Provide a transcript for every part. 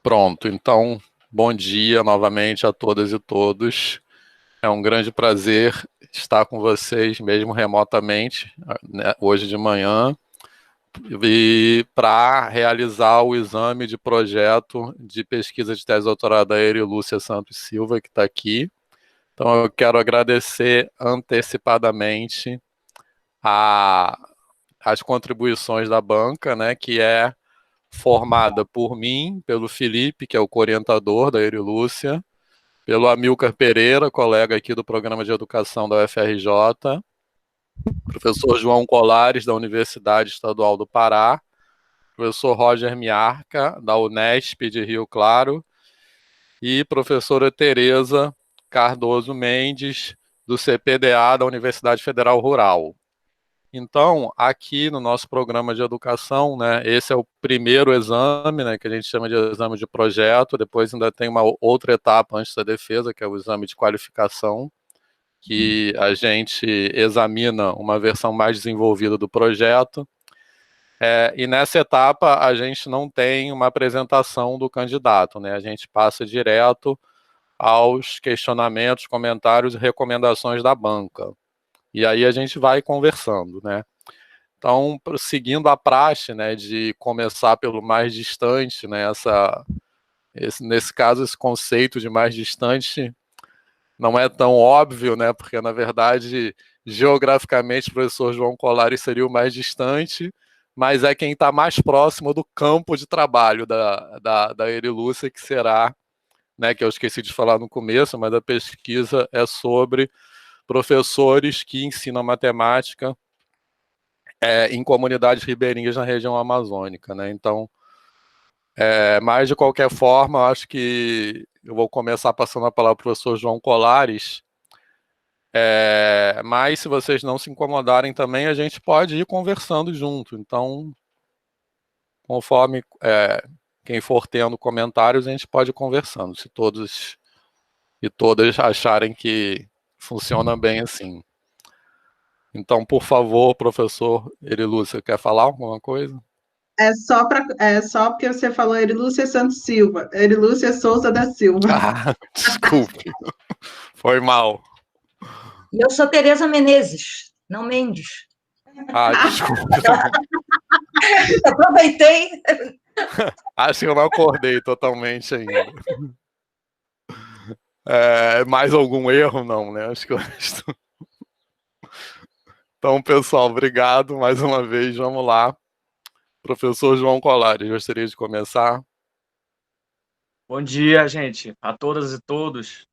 Pronto, então, bom dia novamente a todas e todos. É um grande prazer estar com vocês, mesmo remotamente, né, hoje de manhã, e para realizar o exame de projeto de pesquisa de tese de doutorado da Eri Lúcia Santos Silva, que está aqui. Então, eu quero agradecer antecipadamente a, as contribuições da banca, né, que é formada por mim, pelo Felipe, que é o co-orientador da Eri Lúcia, pelo Amilcar Pereira, colega aqui do Programa de Educação da UFRJ, professor João Colares, da Universidade Estadual do Pará, professor Roger Miarca, da Unesp de Rio Claro, e professora Tereza Cardoso Mendes, do CPDA da Universidade Federal Rural. Então, aqui no nosso programa de educação, né, esse é o primeiro exame, né, que a gente chama de exame de projeto, depois ainda tem uma outra etapa antes da defesa, que é o exame de qualificação, que a gente examina uma versão mais desenvolvida do projeto, e nessa etapa a gente não tem uma apresentação do candidato, né, a gente passa direto aos questionamentos, comentários e recomendações da banca. E aí a gente vai conversando, né? Então, seguindo a praxe, né, de começar pelo mais distante, né, nesse caso, esse conceito de mais distante não é tão óbvio, né, porque, na verdade, geograficamente, o professor João Colares seria o mais distante, mas é quem está mais próximo do campo de trabalho da Eri Lúcia, que será, né, que eu esqueci de falar no começo, mas a pesquisa é sobre professores que ensinam matemática em comunidades ribeirinhas na região amazônica, né? Então, mas de qualquer forma, eu acho que eu vou começar passando a palavra para o professor João Colares, mas se vocês não se incomodarem também, a gente pode ir conversando junto. Então, conforme quem for tendo comentários, a gente pode ir conversando, se todos e todas acharem que funciona bem assim. Então, por favor, professor Erilúcia, quer falar alguma coisa? É só porque você falou Erilúcia Santos Silva, Erilúcia Souza da Silva. Ah, desculpe, foi mal. E eu sou Tereza Menezes, não Mendes. Ah, desculpe. Aproveitei. Acho que eu não acordei totalmente ainda. Mais algum erro? Não, né? Acho que o resto. Então, pessoal, obrigado mais uma vez. Vamos lá. Professor João Colares, gostaria de começar? Bom dia, gente, a todas e todos.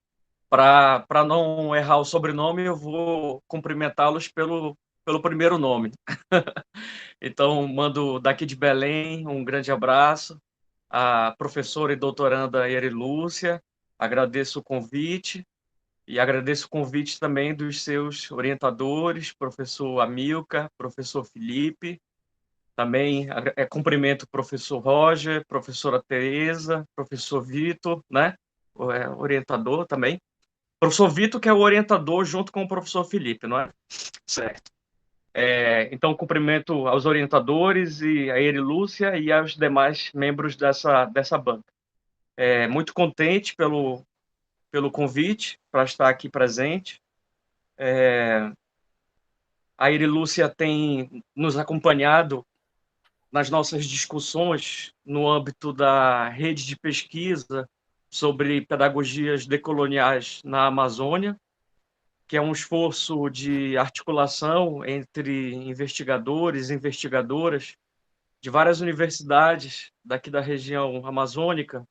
Para não errar o sobrenome, eu vou cumprimentá-los pelo primeiro nome. Então, mando daqui de Belém um grande abraço à professora e doutoranda Eri Lúcia. Agradeço o convite e agradeço o convite também dos seus orientadores, professor Amilcar, professor Felipe. Também cumprimento o professor Roger, professora Tereza, professor Vitor, né? Orientador também. Professor Vitor, que é o orientador junto com o professor Felipe, não é? Certo. Então, cumprimento aos orientadores e a Eri Lúcia e aos demais membros dessa banca. Muito contente pelo convite para estar aqui presente. A Eri Lúcia tem nos acompanhado nas nossas discussões no âmbito da rede de pesquisa sobre pedagogias decoloniais na Amazônia, que é um esforço de articulação entre investigadores e investigadoras de várias universidades daqui da região amazônica,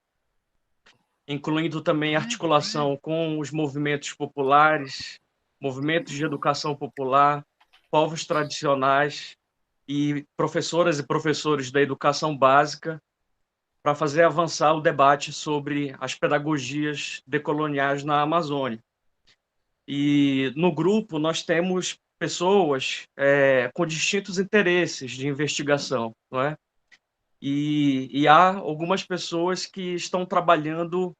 incluindo também articulação com os movimentos populares, movimentos de educação popular, povos tradicionais e professoras e professores da educação básica para fazer avançar o debate sobre as pedagogias decoloniais na Amazônia. E no grupo nós temos pessoas com distintos interesses de investigação, não é? E há algumas pessoas que estão trabalhando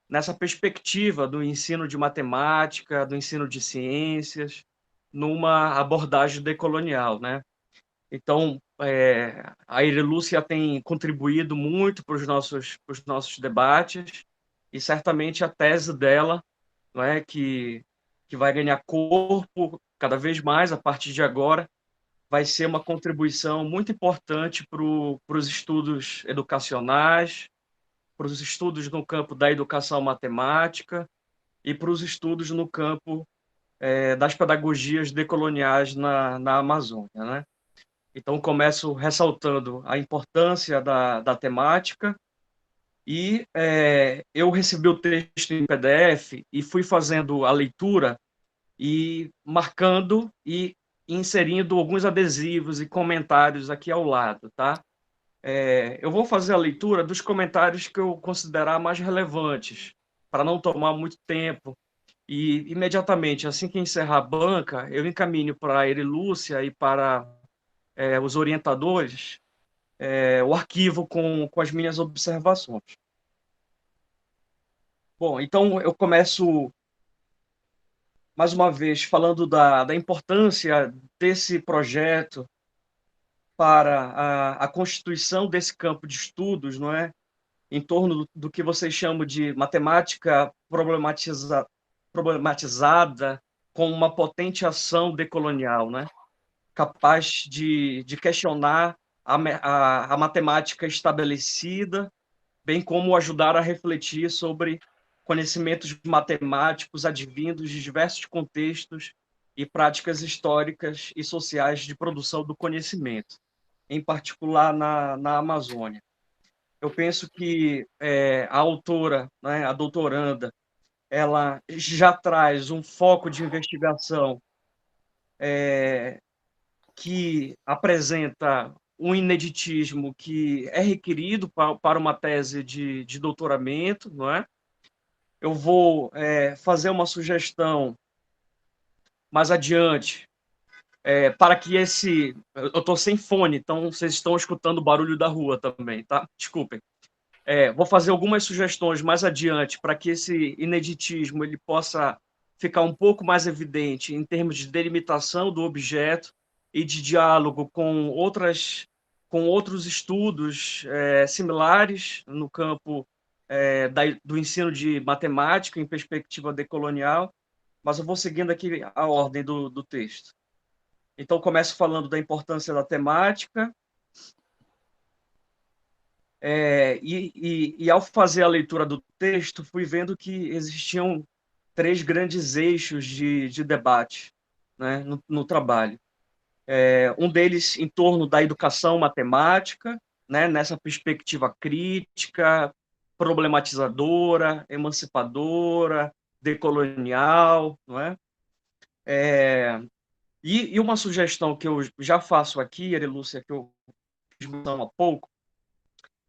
nessa perspectiva do ensino de matemática, do ensino de ciências, numa abordagem decolonial, né? Então, a Irilúcia tem contribuído muito para os nossos debates, e certamente a tese dela, não é, que vai ganhar corpo cada vez mais a partir de agora, vai ser uma contribuição muito importante para os estudos educacionais, para os estudos no campo da educação matemática e para os estudos no campo das pedagogias decoloniais na Amazônia, né? Então, começo ressaltando a importância da temática e eu recebi o texto em PDF e fui fazendo a leitura e marcando e inserindo alguns adesivos e comentários aqui ao lado, tá? Eu vou fazer a leitura dos comentários que eu considerar mais relevantes, para não tomar muito tempo. E, imediatamente, assim que encerrar a banca, eu encaminho para a Erilúcia e para os orientadores o arquivo com as minhas observações. Bom, então eu começo, mais uma vez, falando da importância desse projeto para a constituição desse campo de estudos, não é? Em torno do que vocês chamam de matemática problematizada com uma potente ação decolonial, né? Capaz de questionar a matemática estabelecida, bem como ajudar a refletir sobre conhecimentos matemáticos advindos de diversos contextos e práticas históricas e sociais de produção do conhecimento, em particular na Amazônia. Eu penso que a autora, né, a doutoranda, ela já traz um foco de investigação que apresenta um ineditismo que é requerido para uma tese de doutoramento, não é? Eu vou fazer uma sugestão mais adiante para que esse... Eu estou sem fone, então vocês estão escutando o barulho da rua também, tá? Desculpem. Vou fazer algumas sugestões mais adiante para que esse ineditismo ele possa ficar um pouco mais evidente em termos de delimitação do objeto e de diálogo com outros estudos similares no campo do ensino de matemática em perspectiva decolonial, mas eu vou seguindo aqui a ordem do texto. Então, começo falando da importância da temática, e ao fazer a leitura do texto, fui vendo que existiam 3 grandes eixos de debate, né, no trabalho. Um deles em torno da educação matemática, né, nessa perspectiva crítica, problematizadora, emancipadora, decolonial, não é? E uma sugestão que eu já faço aqui, Erilúcia, que eu fiz há pouco,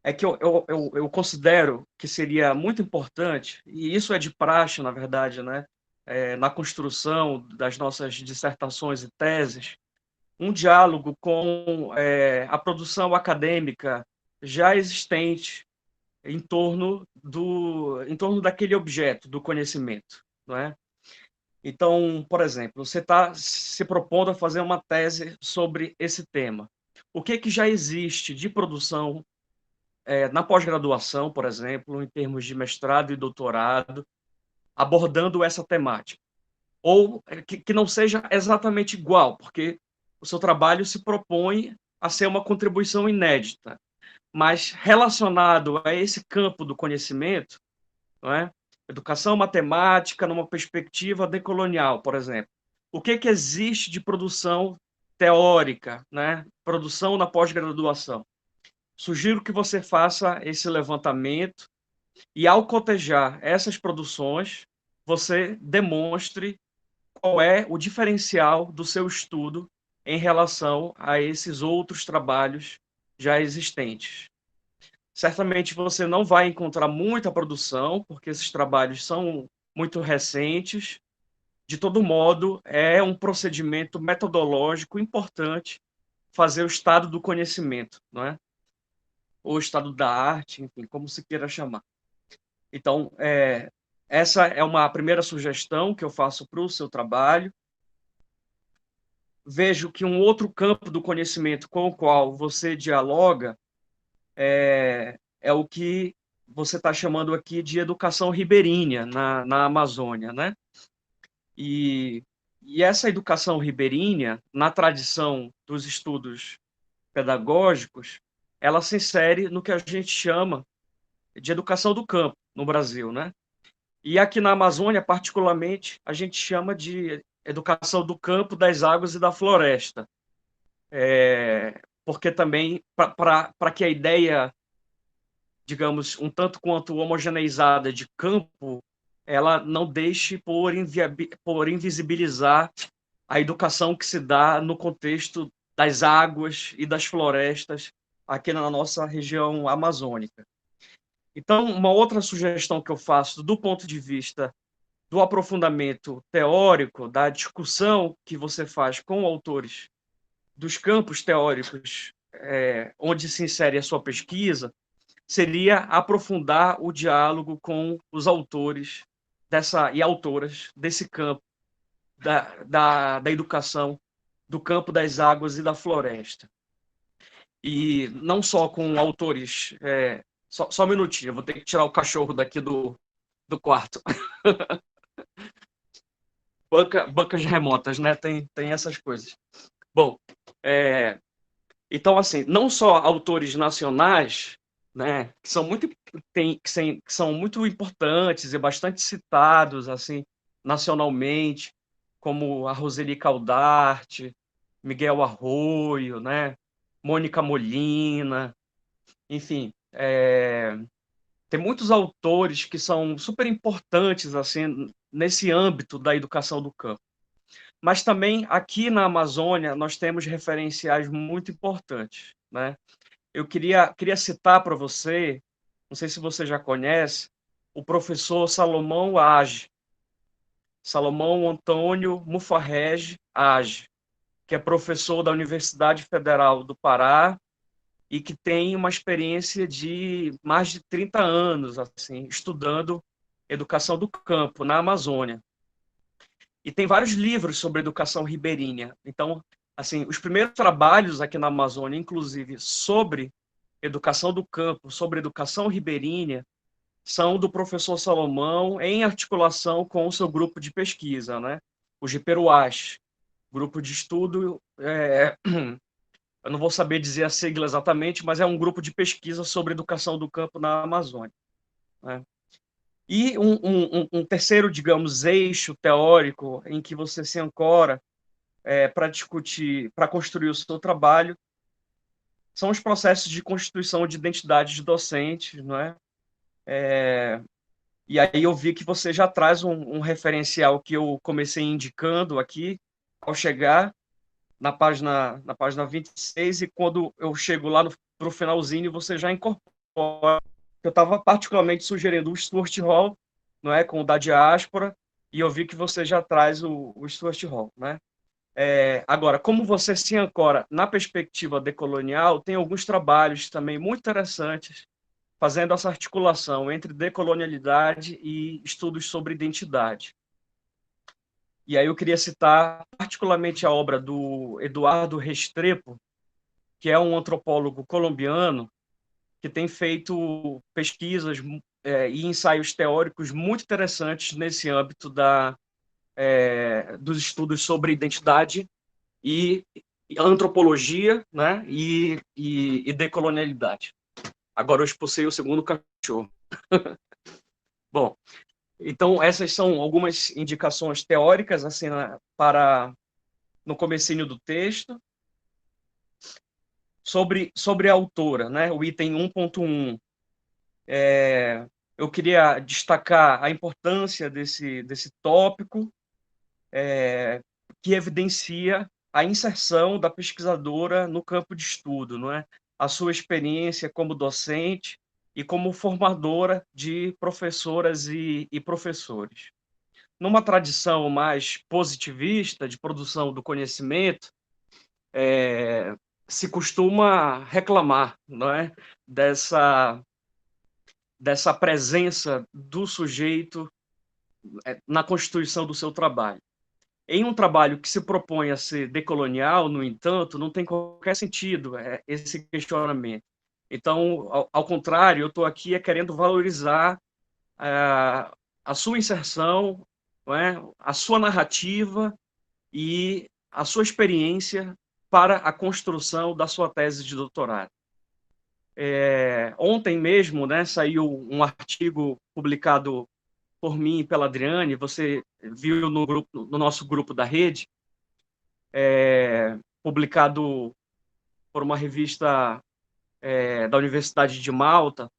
é que eu considero que seria muito importante, e isso é de praxe, na verdade, né, na construção das nossas dissertações e teses, um diálogo com a produção acadêmica já existente em torno daquele objeto, do conhecimento, não é? Então, por exemplo, você está se propondo a fazer uma tese sobre esse tema. O que já existe de produção na pós-graduação, por exemplo, em termos de mestrado e doutorado, abordando essa temática? Ou que não seja exatamente igual, porque o seu trabalho se propõe a ser uma contribuição inédita, mas relacionado a esse campo do conhecimento, não é? Educação matemática numa perspectiva decolonial, por exemplo. O que existe de produção teórica, né? Produção na pós-graduação? Sugiro que você faça esse levantamento e, ao cotejar essas produções, você demonstre qual é o diferencial do seu estudo em relação a esses outros trabalhos já existentes. Certamente você não vai encontrar muita produção, porque esses trabalhos são muito recentes. De todo modo, é um procedimento metodológico importante fazer o estado do conhecimento, não é? Ou estado da arte, enfim, como se queira chamar. Então, essa é uma primeira sugestão que eu faço para o seu trabalho. vejo que um outro campo do conhecimento com o qual você dialoga é o que você está chamando aqui de educação ribeirinha na Amazônia, né? E essa educação ribeirinha, na tradição dos estudos pedagógicos, ela se insere no que a gente chama de educação do campo no Brasil, né? E aqui na Amazônia, particularmente, a gente chama de educação do campo, das águas e da floresta. Porque também, para que a ideia, digamos, um tanto quanto homogeneizada de campo, ela não deixe por invisibilizar a educação que se dá no contexto das águas e das florestas aqui na nossa região amazônica. Então, uma outra sugestão que eu faço do ponto de vista do aprofundamento teórico, da discussão que você faz com autores dos campos teóricos onde se insere a sua pesquisa, seria aprofundar o diálogo com os autores e autoras desse campo da educação, do campo das águas e da floresta. E não só com autores... Só um minutinho, eu vou ter que tirar o cachorro daqui do quarto. Bancas remotas, né? Tem essas coisas. Bom, então, assim, não só autores nacionais, né, que são muito importantes e bastante citados assim, nacionalmente, como a Roseli Caldarte, Miguel Arroio, né, Mônica Molina, enfim, tem muitos autores que são super importantes assim, nesse âmbito da educação do campo. Mas também aqui na Amazônia nós temos referenciais muito importantes, né? Eu queria citar para você, não sei se você já conhece, o professor Salomão Age, Salomão Antônio Mufarrege Age, que é professor da Universidade Federal do Pará e que tem uma experiência de mais de 30 anos assim, estudando educação do campo na Amazônia. E tem vários livros sobre educação ribeirinha. Então, assim, os primeiros trabalhos aqui na Amazônia, inclusive sobre educação do campo, sobre educação ribeirinha, são do professor Salomão em articulação com o seu grupo de pesquisa, né? O GPERUAS, grupo de estudo, eu não vou saber dizer a sigla exatamente, mas é um grupo de pesquisa sobre educação do campo na Amazônia, né? E um terceiro, digamos, eixo teórico em que você se ancora para discutir, para construir o seu trabalho, são os processos de constituição de identidade de docentes, não é? E aí eu vi que você já traz um referencial que eu comecei indicando aqui, ao chegar na página 26, e quando eu chego lá para o finalzinho, você já incorpora. Eu estava particularmente sugerindo o Stuart Hall, não é, com o da diáspora, e eu vi que você já traz o Stuart Hall, né? Agora, como você se ancora na perspectiva decolonial, tem alguns trabalhos também muito interessantes fazendo essa articulação entre decolonialidade e estudos sobre identidade. E aí eu queria citar particularmente a obra do Eduardo Restrepo, que é um antropólogo colombiano que tem feito pesquisas e ensaios teóricos muito interessantes nesse âmbito dos estudos sobre identidade e antropologia, né, e decolonialidade. Agora eu expulsei o segundo cachorro. Bom, então essas são algumas indicações teóricas assim, para no comecinho do texto. Sobre a autora, né, o item 1.1, eu queria destacar a importância desse tópico, que evidencia a inserção da pesquisadora no campo de estudo, não é? A sua experiência como docente e como formadora de professoras e professores. Numa tradição mais positivista de produção do conhecimento, se costuma reclamar, não é? dessa presença do sujeito na constituição do seu trabalho. Em um trabalho que se propõe a ser decolonial, no entanto, não tem qualquer sentido esse questionamento. Então, ao contrário, eu estou aqui querendo valorizar a sua inserção, não é? A sua narrativa e a sua experiência para a construção da sua tese de doutorado. Ontem mesmo, né, saiu um artigo publicado por mim e pela Adriane, você viu no nosso grupo da rede, publicado por uma revista da Universidade de Malta,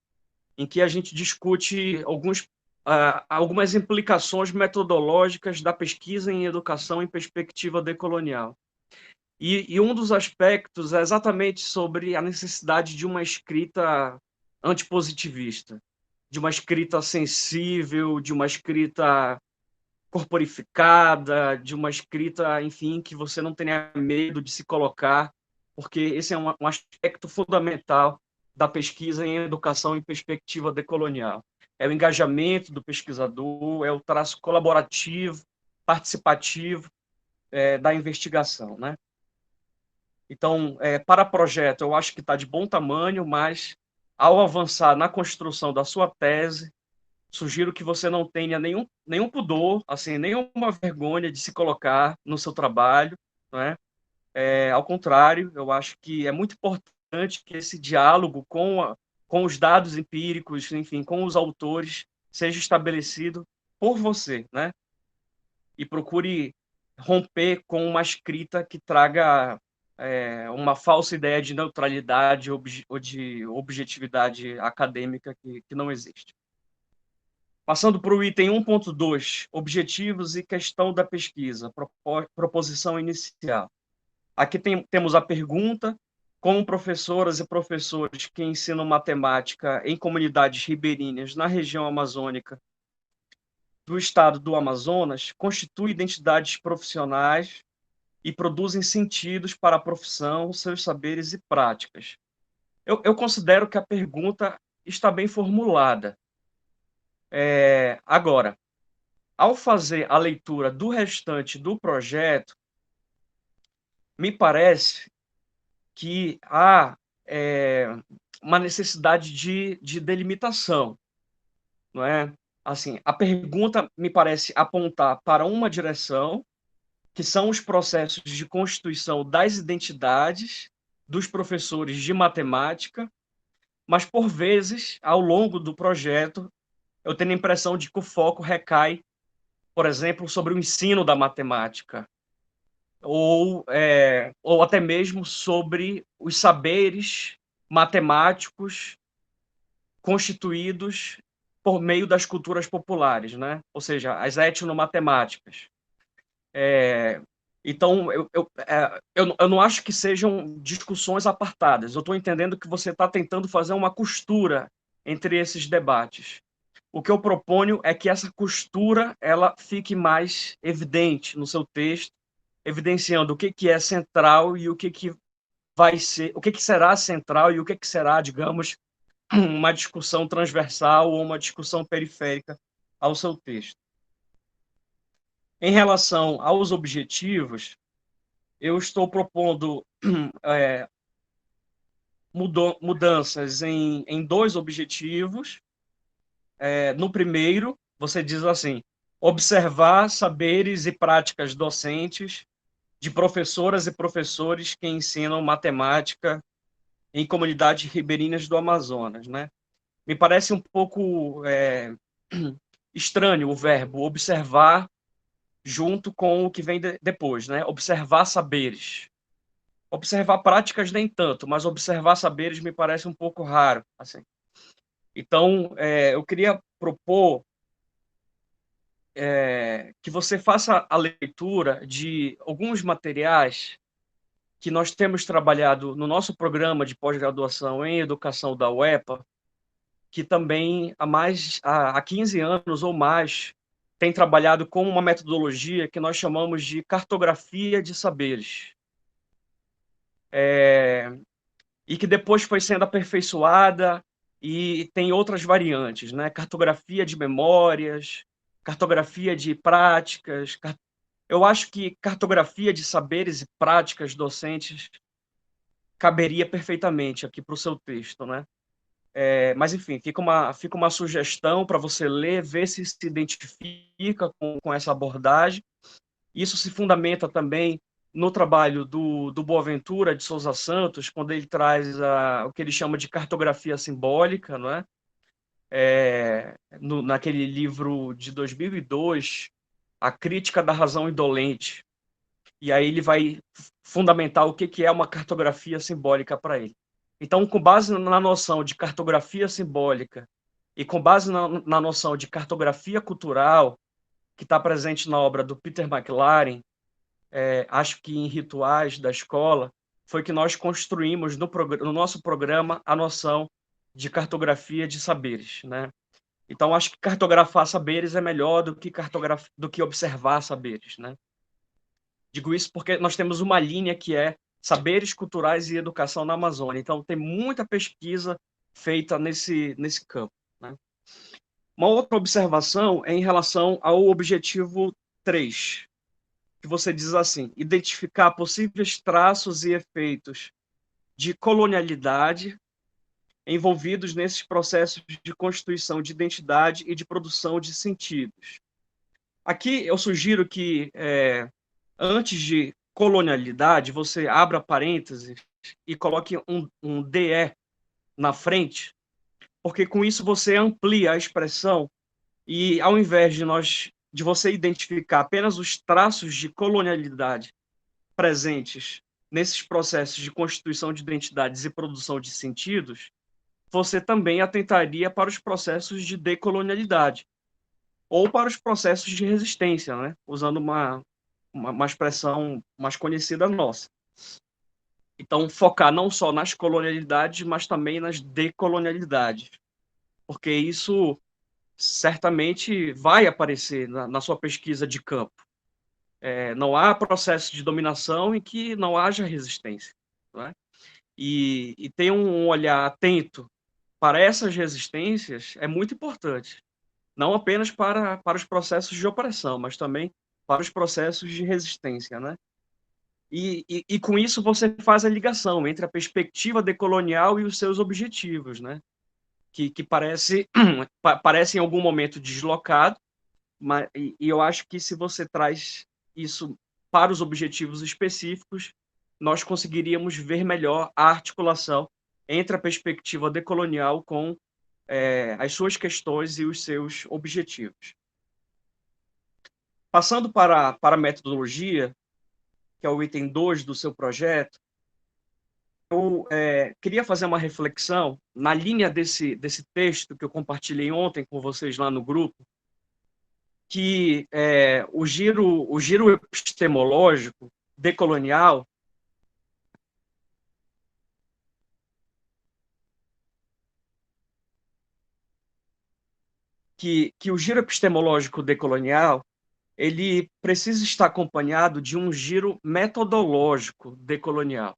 em que a gente discute algumas implicações metodológicas da pesquisa em educação em perspectiva decolonial. E um dos aspectos é exatamente sobre a necessidade de uma escrita antipositivista, de uma escrita sensível, de uma escrita corporificada, de uma escrita, enfim, que você não tenha medo de se colocar, porque esse é um aspecto fundamental da pesquisa em educação em perspectiva decolonial. É o engajamento do pesquisador, é o traço colaborativo, participativo da investigação, né? Então, para projeto, eu acho que está de bom tamanho, mas ao avançar na construção da sua tese, sugiro que você não tenha nenhum pudor, assim, nenhuma vergonha de se colocar no seu trabalho, não é? Ao contrário, eu acho que é muito importante que esse diálogo com os dados empíricos, enfim, com os autores, seja estabelecido por você, né? E procure romper com uma escrita que traga uma falsa ideia de neutralidade ou de objetividade acadêmica que não existe. Passando para o item 1.2, objetivos e questão da pesquisa, proposição inicial. Aqui temos a pergunta: como professoras e professores que ensinam matemática em comunidades ribeirinhas na região amazônica do estado do Amazonas constituem identidades profissionais e produzem sentidos para a profissão, seus saberes e práticas? Eu considero que a pergunta está bem formulada. Agora, ao fazer a leitura do restante do projeto, me parece que há uma necessidade de delimitação, não é? Assim, a pergunta me parece apontar para uma direção, que são os processos de constituição das identidades dos professores de matemática, mas, por vezes, ao longo do projeto, eu tenho a impressão de que o foco recai, por exemplo, sobre o ensino da matemática, ou até mesmo sobre os saberes matemáticos constituídos por meio das culturas populares, né? Ou seja, as etnomatemáticas. Então, eu não acho que sejam discussões apartadas. Eu estou entendendo que você está tentando fazer uma costura entre esses debates. O que eu proponho é que essa costura ela fique mais evidente no seu texto, evidenciando o que é central e o que vai ser, o que será central e o que será, digamos, uma discussão transversal ou uma discussão periférica ao seu texto. Em relação aos objetivos, eu estou propondo mudanças em 2 objetivos. No primeiro, você diz assim: observar saberes e práticas docentes de professoras e professores que ensinam matemática em comunidades ribeirinhas do Amazonas, né? Me parece um pouco estranho o verbo observar junto com o que vem depois, né? Observar saberes. Observar práticas nem tanto, mas observar saberes me parece um pouco raro, assim. Então, eu queria propor que você faça a leitura de alguns materiais que nós temos trabalhado no nosso programa de pós-graduação em educação da UEPA, que também há 15 anos ou mais tem trabalhado com uma metodologia que nós chamamos de cartografia de saberes. E que depois foi sendo aperfeiçoada e tem outras variantes, né? Cartografia de memórias, cartografia de práticas, Eu acho que cartografia de saberes e práticas docentes caberia perfeitamente aqui para o seu texto, né? Mas, enfim, fica uma sugestão para você ler, ver se identifica com essa abordagem. Isso se fundamenta também no trabalho do Boaventura de Souza Santos, quando ele traz o que ele chama de cartografia simbólica, não é? Naquele livro de 2002, A Crítica da Razão Indolente. E aí ele vai fundamentar o que é uma cartografia simbólica para ele. Então, com base na noção de cartografia simbólica e com base na noção de cartografia cultural, que está presente na obra do Peter McLaren, acho que em Rituais da Escola, foi que nós construímos no nosso programa a noção de cartografia de saberes, né? Então, acho que cartografar saberes é melhor do que observar saberes, né? Digo isso porque nós temos uma linha que é saberes culturais e educação na Amazônia. Então, tem muita pesquisa feita nesse campo, né? Uma outra observação é em relação ao objetivo 3, que você diz assim: identificar possíveis traços e efeitos de colonialidade envolvidos nesses processos de constituição de identidade e de produção de sentidos. Aqui eu sugiro que, antes de colonialidade, você abra parênteses e coloque um DE na frente, porque com isso você amplia a expressão e, ao invés de você identificar apenas os traços de colonialidade presentes nesses processos de constituição de identidades e produção de sentidos, você também atentaria para os processos de decolonialidade ou para os processos de resistência, né? Usando uma expressão mais conhecida nossa. Então, focar não só nas colonialidades, mas também nas decolonialidades, porque isso certamente vai aparecer na sua pesquisa de campo. Não há processo de dominação em que não haja resistência, não é? E ter um olhar atento para essas resistências é muito importante, não apenas para os processos de opressão, mas também para os processos de resistência, né? E com isso você faz a ligação entre a perspectiva decolonial e os seus objetivos, né? Que parece em algum momento deslocado, e eu acho que se você traz isso para os objetivos específicos, nós conseguiríamos ver melhor a articulação entre a perspectiva decolonial com as suas questões e os seus objetivos. Passando para a metodologia, que é o item 2 do seu projeto, eu queria fazer uma reflexão na linha desse texto que eu compartilhei ontem com vocês lá no grupo, que o giro epistemológico decolonial que o giro epistemológico decolonial ele precisa estar acompanhado de um giro metodológico decolonial.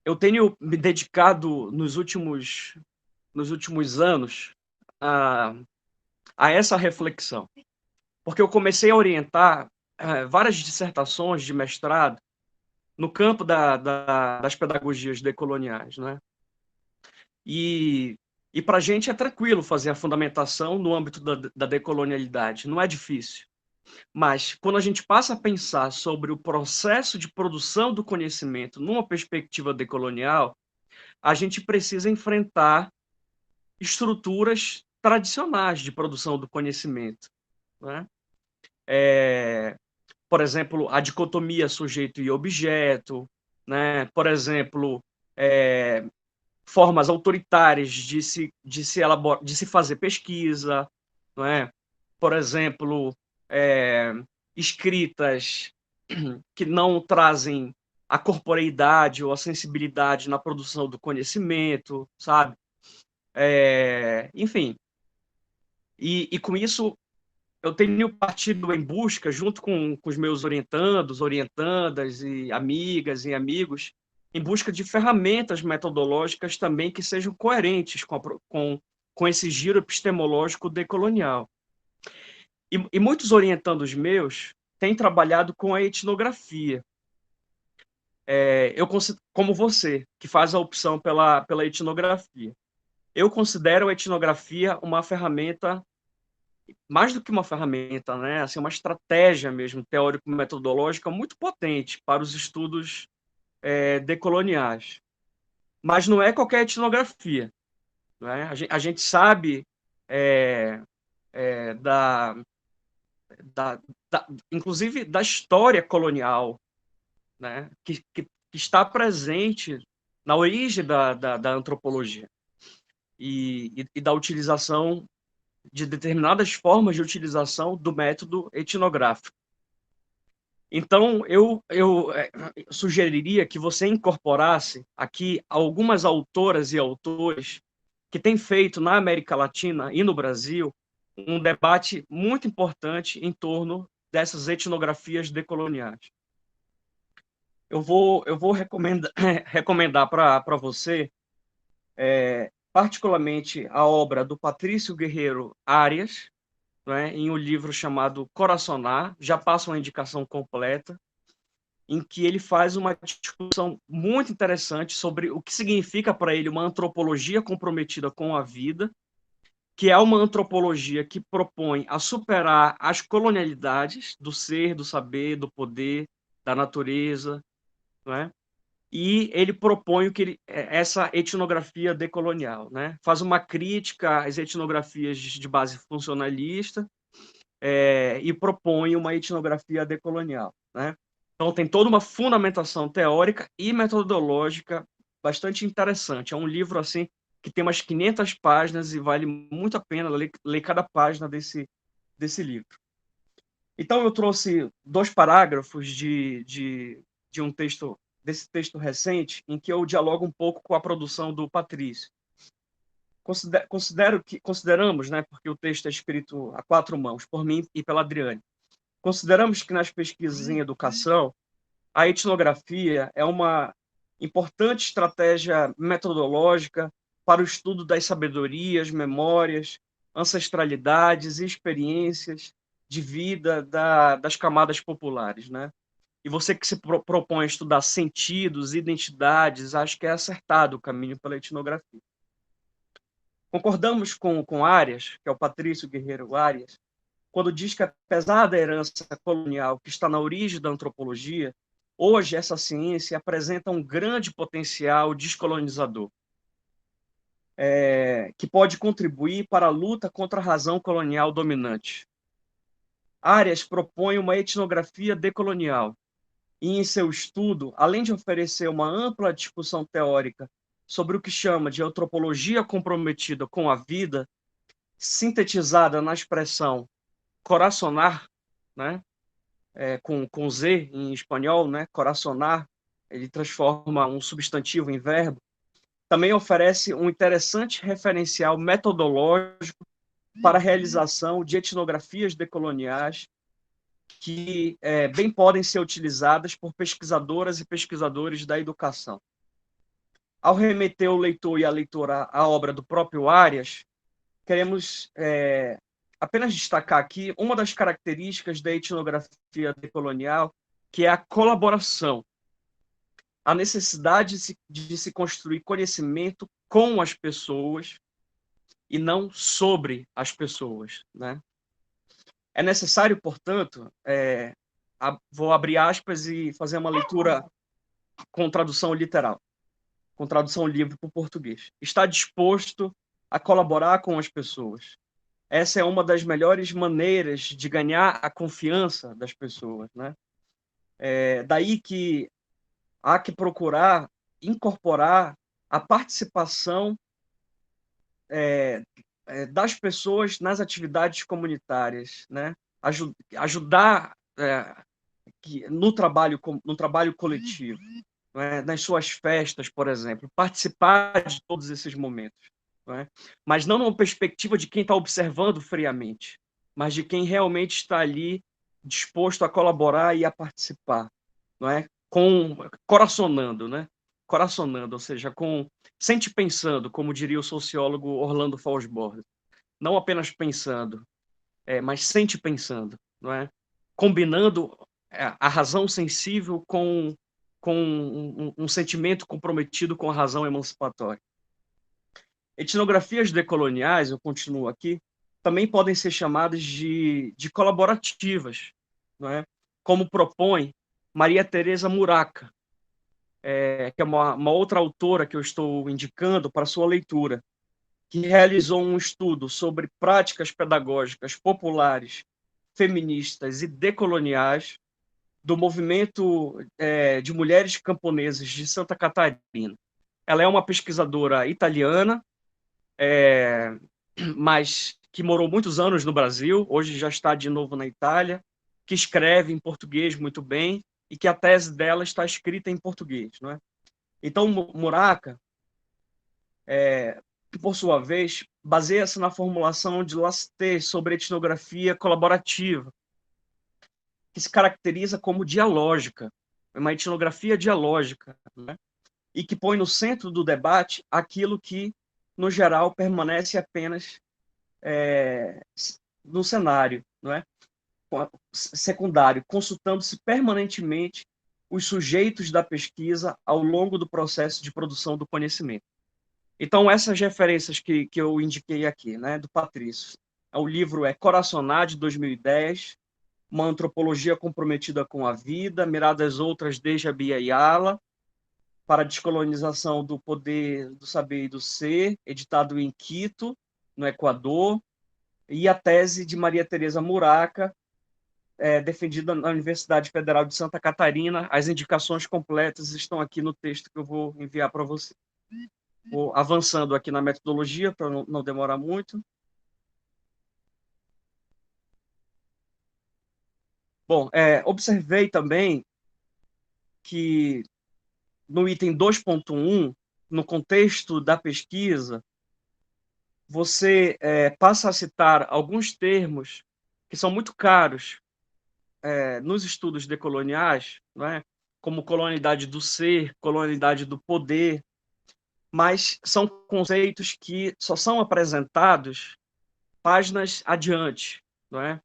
Eu tenho me dedicado nos últimos anos a essa reflexão, porque eu comecei a orientar várias dissertações de mestrado no campo das pedagogias decoloniais, né? E para a gente é tranquilo fazer a fundamentação no âmbito da decolonialidade, não é difícil. Mas quando a gente passa a pensar sobre o processo de produção do conhecimento numa perspectiva decolonial, a gente precisa enfrentar estruturas tradicionais de produção do conhecimento, né? Por exemplo, a dicotomia sujeito e objeto, né? Por exemplo, formas autoritárias de se fazer pesquisa, não é? Por exemplo, escritas que não trazem a corporeidade ou a sensibilidade na produção do conhecimento, sabe? Enfim. E com isso, eu tenho partido em busca, junto com os meus orientandos, orientandas e amigas e amigos, em busca de ferramentas metodológicas também que sejam coerentes com esse giro epistemológico decolonial. E muitos orientandos meus tem trabalhado com a etnografia. Como você, que faz a opção pela etnografia. Eu considero a etnografia uma ferramenta, mais do que uma ferramenta, né? Assim, uma estratégia mesmo, teórico-metodológica, muito potente para os estudos decoloniais. Mas não é qualquer etnografia. Né? A gente sabe inclusive da história colonial, né? que está presente na origem da antropologia e da utilização de determinadas formas de utilização do método etnográfico. Então, eu sugeriria que você incorporasse aqui algumas autoras e autores que têm feito na América Latina e no Brasil um debate muito importante em torno dessas etnografias decoloniais. Eu vou recomendar para você, particularmente, a obra do Patrício Guerreiro Arias, né, em um livro chamado Coraçonar, já passa uma indicação completa, em que ele faz uma discussão muito interessante sobre o que significa para ele uma antropologia comprometida com a vida, que é uma antropologia que propõe a superar as colonialidades do ser, do saber, do poder, da natureza, né? E ele propõe essa etnografia decolonial, né? Faz uma crítica às etnografias de base funcionalista e propõe uma etnografia decolonial, né? Então tem toda uma fundamentação teórica e metodológica bastante interessante. É um livro assim que tem umas 500 páginas e vale muito a pena ler cada página desse livro. Então eu trouxe 2 parágrafos de um texto, desse texto recente, em que eu dialogo um pouco com a produção do Patrício. Consideramos, né, porque o texto é escrito a 4 mãos, por mim e pela Adriane, consideramos que nas pesquisas em educação, a etnografia é uma importante estratégia metodológica para o estudo das sabedorias, memórias, ancestralidades e experiências de vida das camadas populares, né? E você que se propõe a estudar sentidos, identidades, acho que é acertado o caminho pela etnografia. Concordamos com Arias, que é o Patrício Guerreiro Arias, quando diz que, apesar da herança colonial que está na origem da antropologia, hoje essa ciência apresenta um grande potencial descolonizador, que pode contribuir para a luta contra a razão colonial dominante. Arias propõe uma etnografia decolonial, e em seu estudo, além de oferecer uma ampla discussão teórica sobre o que chama de antropologia comprometida com a vida, sintetizada na expressão coraçonar, né? Com Z em espanhol, né? Coraçonar, ele transforma um substantivo em verbo, também oferece um interessante referencial metodológico para a realização de etnografias decoloniais que bem podem ser utilizadas por pesquisadoras e pesquisadores da educação. Ao remeter o leitor e a leitora à obra do próprio Arias, queremos apenas destacar aqui uma das características da etnografia decolonial, que é a colaboração, a necessidade de se construir conhecimento com as pessoas e não sobre as pessoas, né? É necessário, portanto, vou abrir aspas e fazer uma leitura com tradução literal, com tradução livre para o português. Está disposto a colaborar com as pessoas. Essa é uma das melhores maneiras de ganhar a confiança das pessoas, né? Daí que há que procurar incorporar a participação das pessoas nas atividades comunitárias, né? Ajudar no trabalho coletivo, né? Nas suas festas, por exemplo, participar de todos esses momentos, né? Mas não numa perspectiva de quem está observando friamente, mas de quem realmente está ali disposto a colaborar e a participar, não é? Coraçonando, né? Coraçonando, ou seja, sente pensando, como diria o sociólogo Orlando Fawcett, não apenas pensando, mas sente pensando, não é? combinando a razão sensível com um sentimento comprometido com a razão emancipatória. Etnografias decoloniais, eu continuo aqui, também podem ser chamadas de colaborativas, não é? Como propõe Maria Teresa Muraca, que é uma outra autora que eu estou indicando para sua leitura, que realizou um estudo sobre práticas pedagógicas populares, feministas e decoloniais do movimento de mulheres camponesas de Santa Catarina. Ela é uma pesquisadora italiana, mas que morou muitos anos no Brasil, hoje já está de novo na Itália, que escreve em português muito bem e que a tese dela está escrita em português, não é? Então, Muraca, por sua vez, baseia-se na formulação de Lastet sobre etnografia colaborativa, que se caracteriza como dialógica, uma etnografia dialógica, né? E que põe no centro do debate aquilo que, no geral, permanece apenas no cenário, não é? Secundário, consultando-se permanentemente os sujeitos da pesquisa ao longo do processo de produção do conhecimento. Então, essas referências que eu indiquei aqui, né, do Patrício, o livro é Coraçoná, de 2010, Uma Antropologia Comprometida com a Vida, Miradas Outras desde a Bia Yala, para a Descolonização do Poder, do Saber e do Ser, editado em Quito, no Equador, e a tese de Maria Teresa Muraca, defendida na Universidade Federal de Santa Catarina. As indicações completas estão aqui no texto que eu vou enviar para você. Vou avançando aqui na metodologia, para não demorar muito. Bom, observei também que no item 2.1, no contexto da pesquisa, você passa a citar alguns termos que são muito caros nos estudos decoloniais, né? Como colonialidade do ser, colonialidade do poder, mas são conceitos que só são apresentados páginas adiante, não é?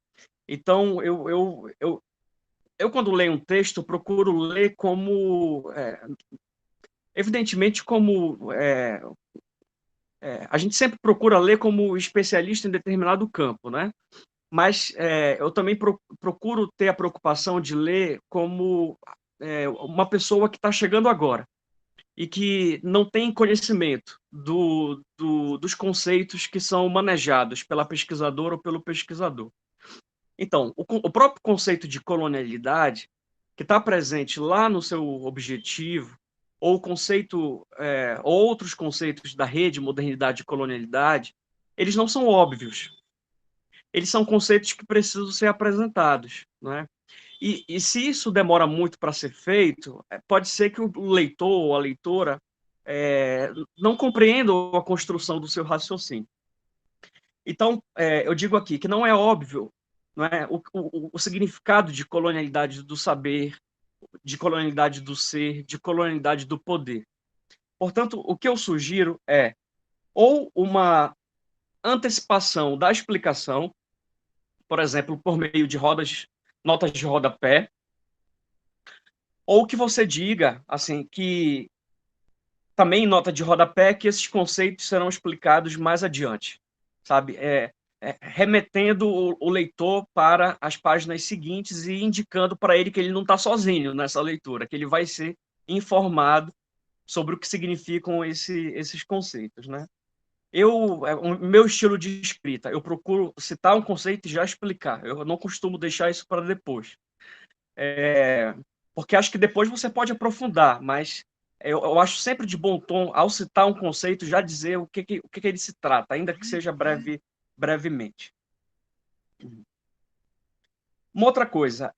Então, eu quando leio um texto, procuro ler como, evidentemente, como a gente sempre procura ler como especialista em determinado campo, né? Mas eu também procuro ter a preocupação de ler como uma pessoa que está chegando agora e que não tem conhecimento dos conceitos que são manejados pela pesquisadora ou pelo pesquisador. Então, o próprio conceito de colonialidade, que está presente lá no seu objetivo, ou outros conceitos da rede modernidade e colonialidade, eles não são óbvios. Eles são conceitos que precisam ser apresentados, não é? E se isso demora muito para ser feito, pode ser que o leitor ou a leitora não compreenda a construção do seu raciocínio. Então, eu digo aqui que não é óbvio, não é, o significado de colonialidade do saber, de colonialidade do ser, de colonialidade do poder. Portanto, o que eu sugiro é ou uma antecipação da explicação, por exemplo, por meio de notas de rodapé, ou que você diga, assim, que também em nota de rodapé, que esses conceitos serão explicados mais adiante, sabe? Remetendo o leitor para as páginas seguintes e indicando para ele que ele não está sozinho nessa leitura, que ele vai ser informado sobre o que significam esses conceitos, né? O meu estilo de escrita, eu procuro citar um conceito e já explicar. Eu não costumo deixar isso para depois. Porque acho que depois você pode aprofundar, mas eu acho sempre de bom tom, ao citar um conceito, já dizer o que ele se trata, ainda que seja brevemente. Uma outra coisa,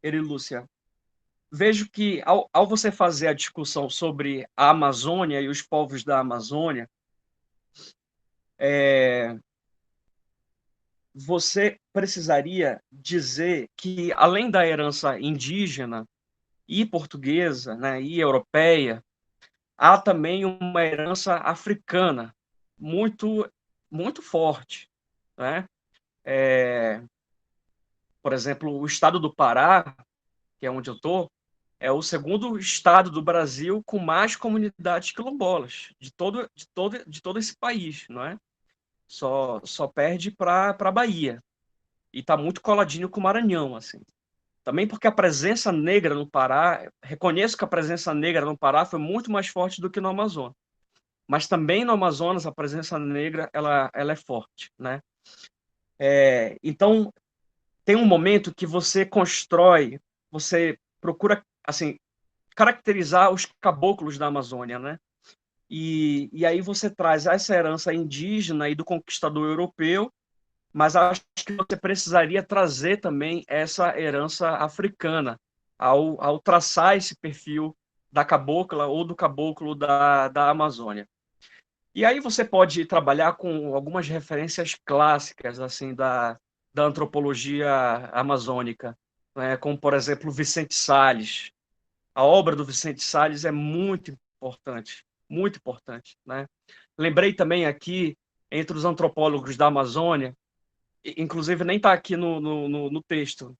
Erilúcia, vejo que ao você fazer a discussão sobre a Amazônia e os povos da Amazônia, você precisaria dizer que, além da herança indígena e portuguesa, né, e europeia, há também uma herança africana muito, muito forte, né? Por exemplo, o estado do Pará, que é onde eu estou, é o segundo estado do Brasil com mais comunidades quilombolas de todo esse país, não é? Só perde para a Bahia. E está muito coladinho com o Maranhão, assim. Também porque a presença negra no Pará, reconheço que a presença negra no Pará foi muito mais forte do que no Amazonas. Mas também no Amazonas a presença negra ela é forte, né? Então tem um momento que você constrói, você procura assim caracterizar os caboclos da Amazônia, né? E aí você traz essa herança indígena e do conquistador europeu, mas acho que você precisaria trazer também essa herança africana ao traçar esse perfil da cabocla ou do caboclo da Amazônia. E aí você pode trabalhar com algumas referências clássicas assim da antropologia amazônica, né? Como, por exemplo, Vicente Salles. A obra do Vicente Salles é muito importante, né? Lembrei também aqui, entre os antropólogos da Amazônia, inclusive nem está aqui no texto,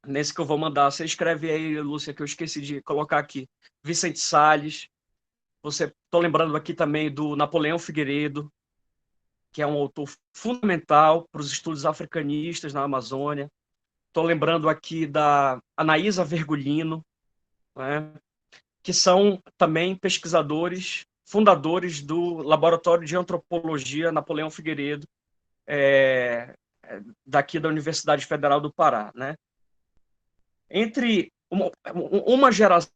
nesse que eu vou mandar, você escreve aí, Lúcia, que eu esqueci de colocar aqui, Vicente Salles. Estou lembrando aqui também do Napoleão Figueiredo, que é um autor fundamental para os estudos africanistas na Amazônia. Estou lembrando aqui da Anaísa Vergulino, né, que são também pesquisadores, fundadores do Laboratório de Antropologia Napoleão Figueiredo, daqui da Universidade Federal do Pará, né? Entre uma geração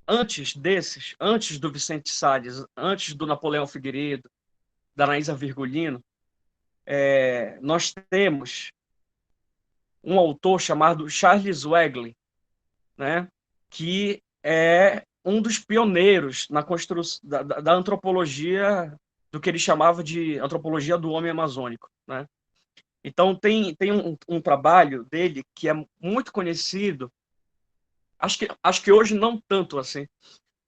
antes desses, antes do Vicente Salles, antes do Napoleão Figueiredo, da Anaísa Virgulino, nós temos um autor chamado Charles Wegley, né, que é um dos pioneiros na construção da antropologia, do que ele chamava de antropologia do homem amazônico, né? Então tem um trabalho dele que é muito conhecido, acho que hoje não tanto assim,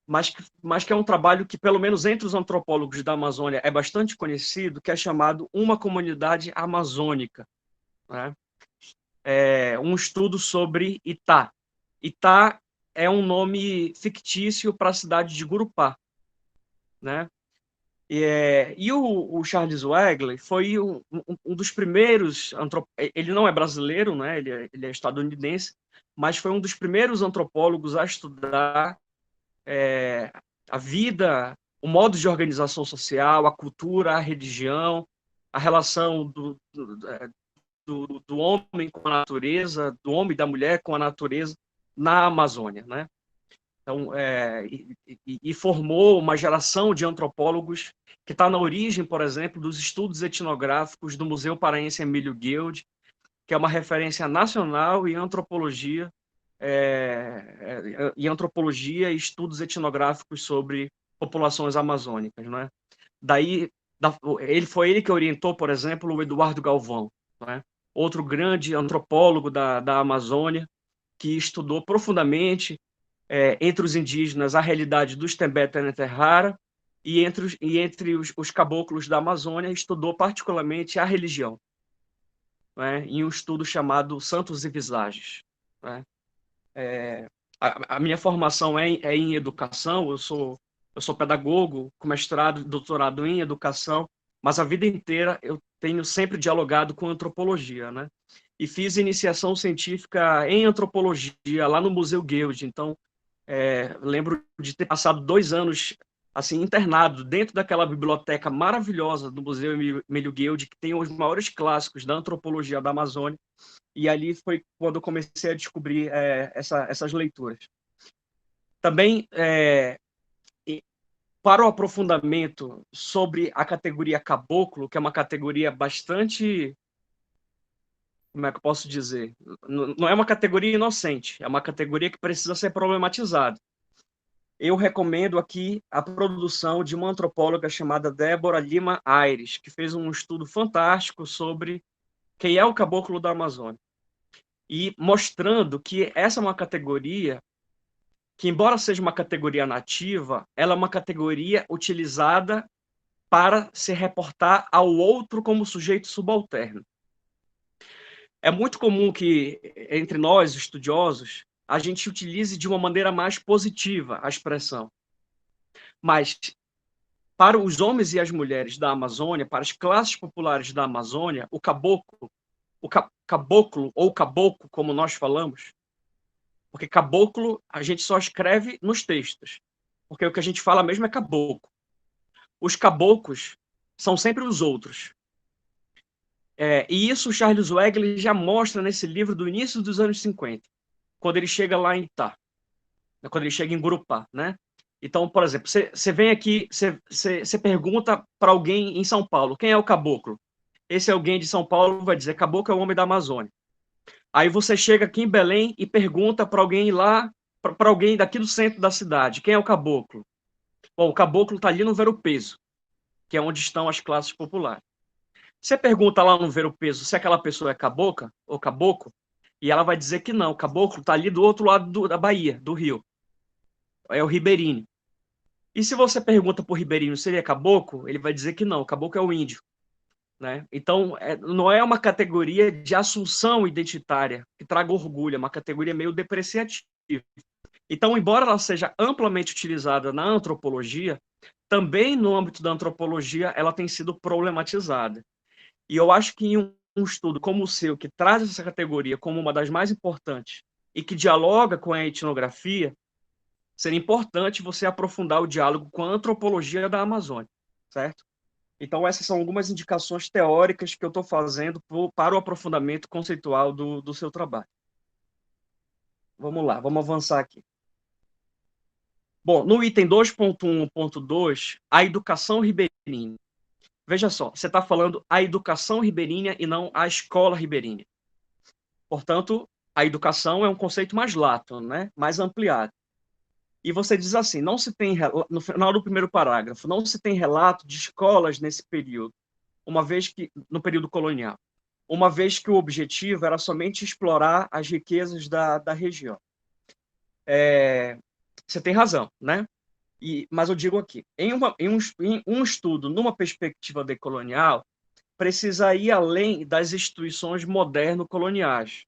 mas que é um trabalho que, pelo menos entre os antropólogos da Amazônia, é bastante conhecido, que é chamado Uma Comunidade Amazônica, né? Um estudo sobre Itá. Itá é um nome fictício para a cidade de Gurupá, né? E o Charles Wegley foi um dos primeiros ele não é brasileiro, né? Ele é estadunidense, mas foi um dos primeiros antropólogos a estudar a vida, o modo de organização social, a cultura, a religião, a relação do homem com a natureza, do homem e da mulher com a natureza na Amazônia, né? Então, e formou uma geração de antropólogos que está na origem, por exemplo, dos estudos etnográficos do Museu Paraense Emílio Guild, que é uma referência nacional em antropologia, e estudos etnográficos sobre populações amazônicas, né? Daí, foi ele que orientou, por exemplo, o Eduardo Galvão, né? Outro grande antropólogo da Amazônia, que estudou profundamente entre os indígenas a realidade dos Tembé Teneterrara e entre os caboclos da Amazônia, estudou particularmente a religião, né? Em um estudo chamado Santos e Visages, né? A minha formação é em educação, eu sou pedagogo, com mestrado e doutorado em educação, mas a vida inteira eu tenho sempre dialogado com antropologia, né? E fiz iniciação científica em antropologia lá no Museu Guild, então lembro de ter passado 2 anos assim internado dentro daquela biblioteca maravilhosa do Museu Emílio Guild, que tem os maiores clássicos da antropologia da Amazônia, e ali foi quando eu comecei a descobrir essas leituras. Também, para o aprofundamento sobre a categoria caboclo, que é uma categoria bastante, como é que eu posso dizer? Não é uma categoria inocente, é uma categoria que precisa ser problematizada. Eu recomendo aqui a produção de uma antropóloga chamada Débora Lima Aires, que fez um estudo fantástico sobre quem é o caboclo da Amazônia, e mostrando que essa é uma categoria que, embora seja uma categoria nativa, ela é uma categoria utilizada para se reportar ao outro como sujeito subalterno. É muito comum que, entre nós, estudiosos, a gente utilize de uma maneira mais positiva a expressão. Mas, para os homens e as mulheres da Amazônia, para as classes populares da Amazônia, o caboclo, caboclo ou caboclo, como nós falamos, porque caboclo a gente só escreve nos textos, porque o que a gente fala mesmo é caboclo. Os caboclos são sempre os outros. E isso o Charles Wegley já mostra nesse livro do início dos anos 50, quando ele chega lá em Itá, quando ele chega em Gurupá, né? Então, por exemplo, você vem aqui, você pergunta para alguém em São Paulo, quem é o caboclo? Esse alguém de São Paulo vai dizer, caboclo é o homem da Amazônia. Aí você chega aqui em Belém e pergunta para alguém lá, para alguém daqui do centro da cidade, quem é o caboclo? Bom, o caboclo está ali no Ver-o-Peso, que é onde estão as classes populares. Você pergunta lá no Ver-o-Peso se aquela pessoa é cabocla ou caboclo, e ela vai dizer que não, o caboclo está ali do outro lado da Bahia, do Rio. É o ribeirinho. E se você pergunta para o ribeirinho se ele é caboclo, ele vai dizer que não, o caboclo é o índio. Né? Então, não é uma categoria de assunção identitária que traga orgulho, é uma categoria meio depreciativa. Então, embora ela seja amplamente utilizada na antropologia, também no âmbito da antropologia ela tem sido problematizada. E eu acho que em um estudo como o seu, que traz essa categoria como uma das mais importantes e que dialoga com a etnografia, seria importante você aprofundar o diálogo com a antropologia da Amazônia, certo? Então, essas são algumas indicações teóricas que eu estou fazendo para o aprofundamento conceitual do seu trabalho. Vamos lá, vamos avançar aqui. Bom, no item 2.1.2, a educação ribeirinha. Veja só, você está falando a educação ribeirinha e não a escola ribeirinha. Portanto, a educação é um conceito mais lato, né? Mais ampliado. E você diz assim, não se tem, no final do primeiro parágrafo, não se tem relato de escolas nesse período, no período colonial, uma vez que o objetivo era somente explorar as riquezas da região. Você tem razão, né? Mas eu digo aqui, em um estudo numa perspectiva decolonial, precisa ir além das instituições moderno-coloniais.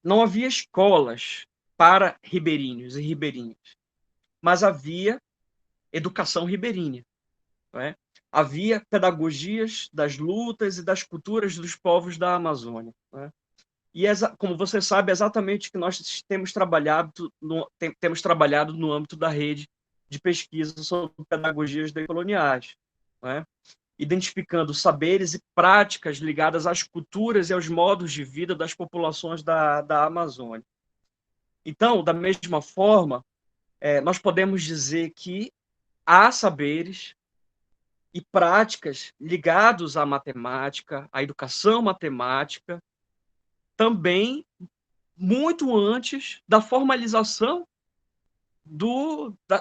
Não havia escolas para ribeirinhos e ribeirinhas, mas havia educação ribeirinha. Né? Havia pedagogias das lutas e das culturas dos povos da Amazônia. Né? E, como você sabe, exatamente o que nós temos trabalhado no âmbito da rede de pesquisa sobre pedagogias decoloniais, né? Identificando saberes e práticas ligadas às culturas e aos modos de vida das populações da Amazônia. Então, da mesma forma, nós podemos dizer que há saberes e práticas ligados à matemática, à educação matemática, também muito antes da formalização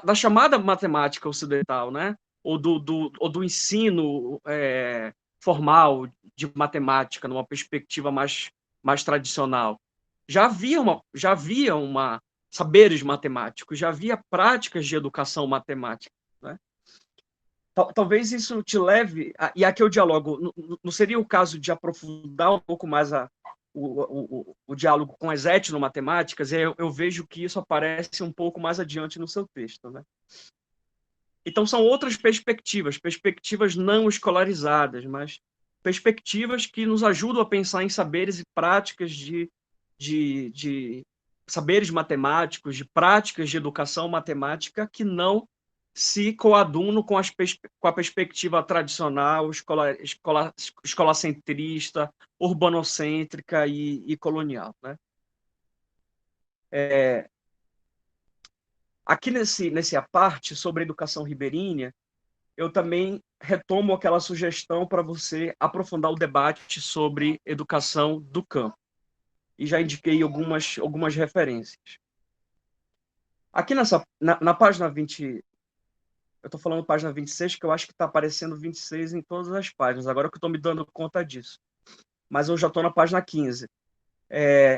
da chamada matemática ocidental, né? ou do ensino formal de matemática, numa perspectiva mais tradicional. Já havia saberes matemáticos, já havia práticas de educação matemática. Né? Talvez isso te leve, e aqui eu dialogo, não seria o caso de aprofundar um pouco mais o diálogo com as etnomatemáticas, eu vejo que isso aparece um pouco mais adiante no seu texto. Né? Então, são outras perspectivas não escolarizadas, mas perspectivas que nos ajudam a pensar em saberes e práticas de saberes matemáticos, de práticas de educação matemática que não se coadunam com a perspectiva tradicional, escolacentrista, urbanocêntrica e colonial. Né? Aqui nesse aparte sobre educação ribeirinha, eu também retomo aquela sugestão para você aprofundar o debate sobre educação do campo. E já indiquei algumas referências. Aqui na página 20, eu estou falando página 26, que eu acho que está aparecendo 26 em todas as páginas, agora que eu estou me dando conta disso. Mas eu já estou na página 15.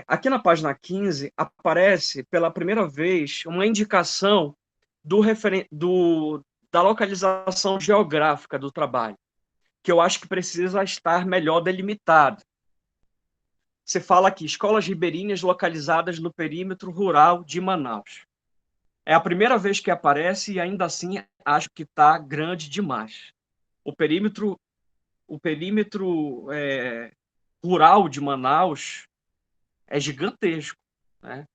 Aqui na página 15, aparece pela primeira vez uma indicação da localização geográfica do trabalho, que eu acho que precisa estar melhor delimitado. você fala aqui, escolas ribeirinhas localizadas no perímetro rural de Manaus. É a primeira vez que aparece e ainda assim acho que está grande demais. O perímetro rural de Manaus é gigantesco, né?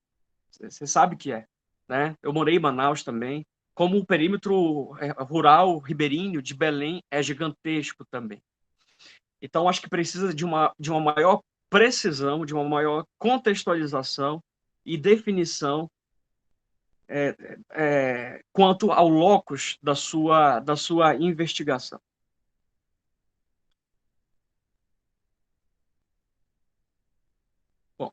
Você sabe que é, né? Eu morei em Manaus também. Como o perímetro rural ribeirinho de Belém é gigantesco também. Então, acho que precisa de uma maior precisão, de uma maior contextualização e definição quanto ao locus da sua investigação. Bom,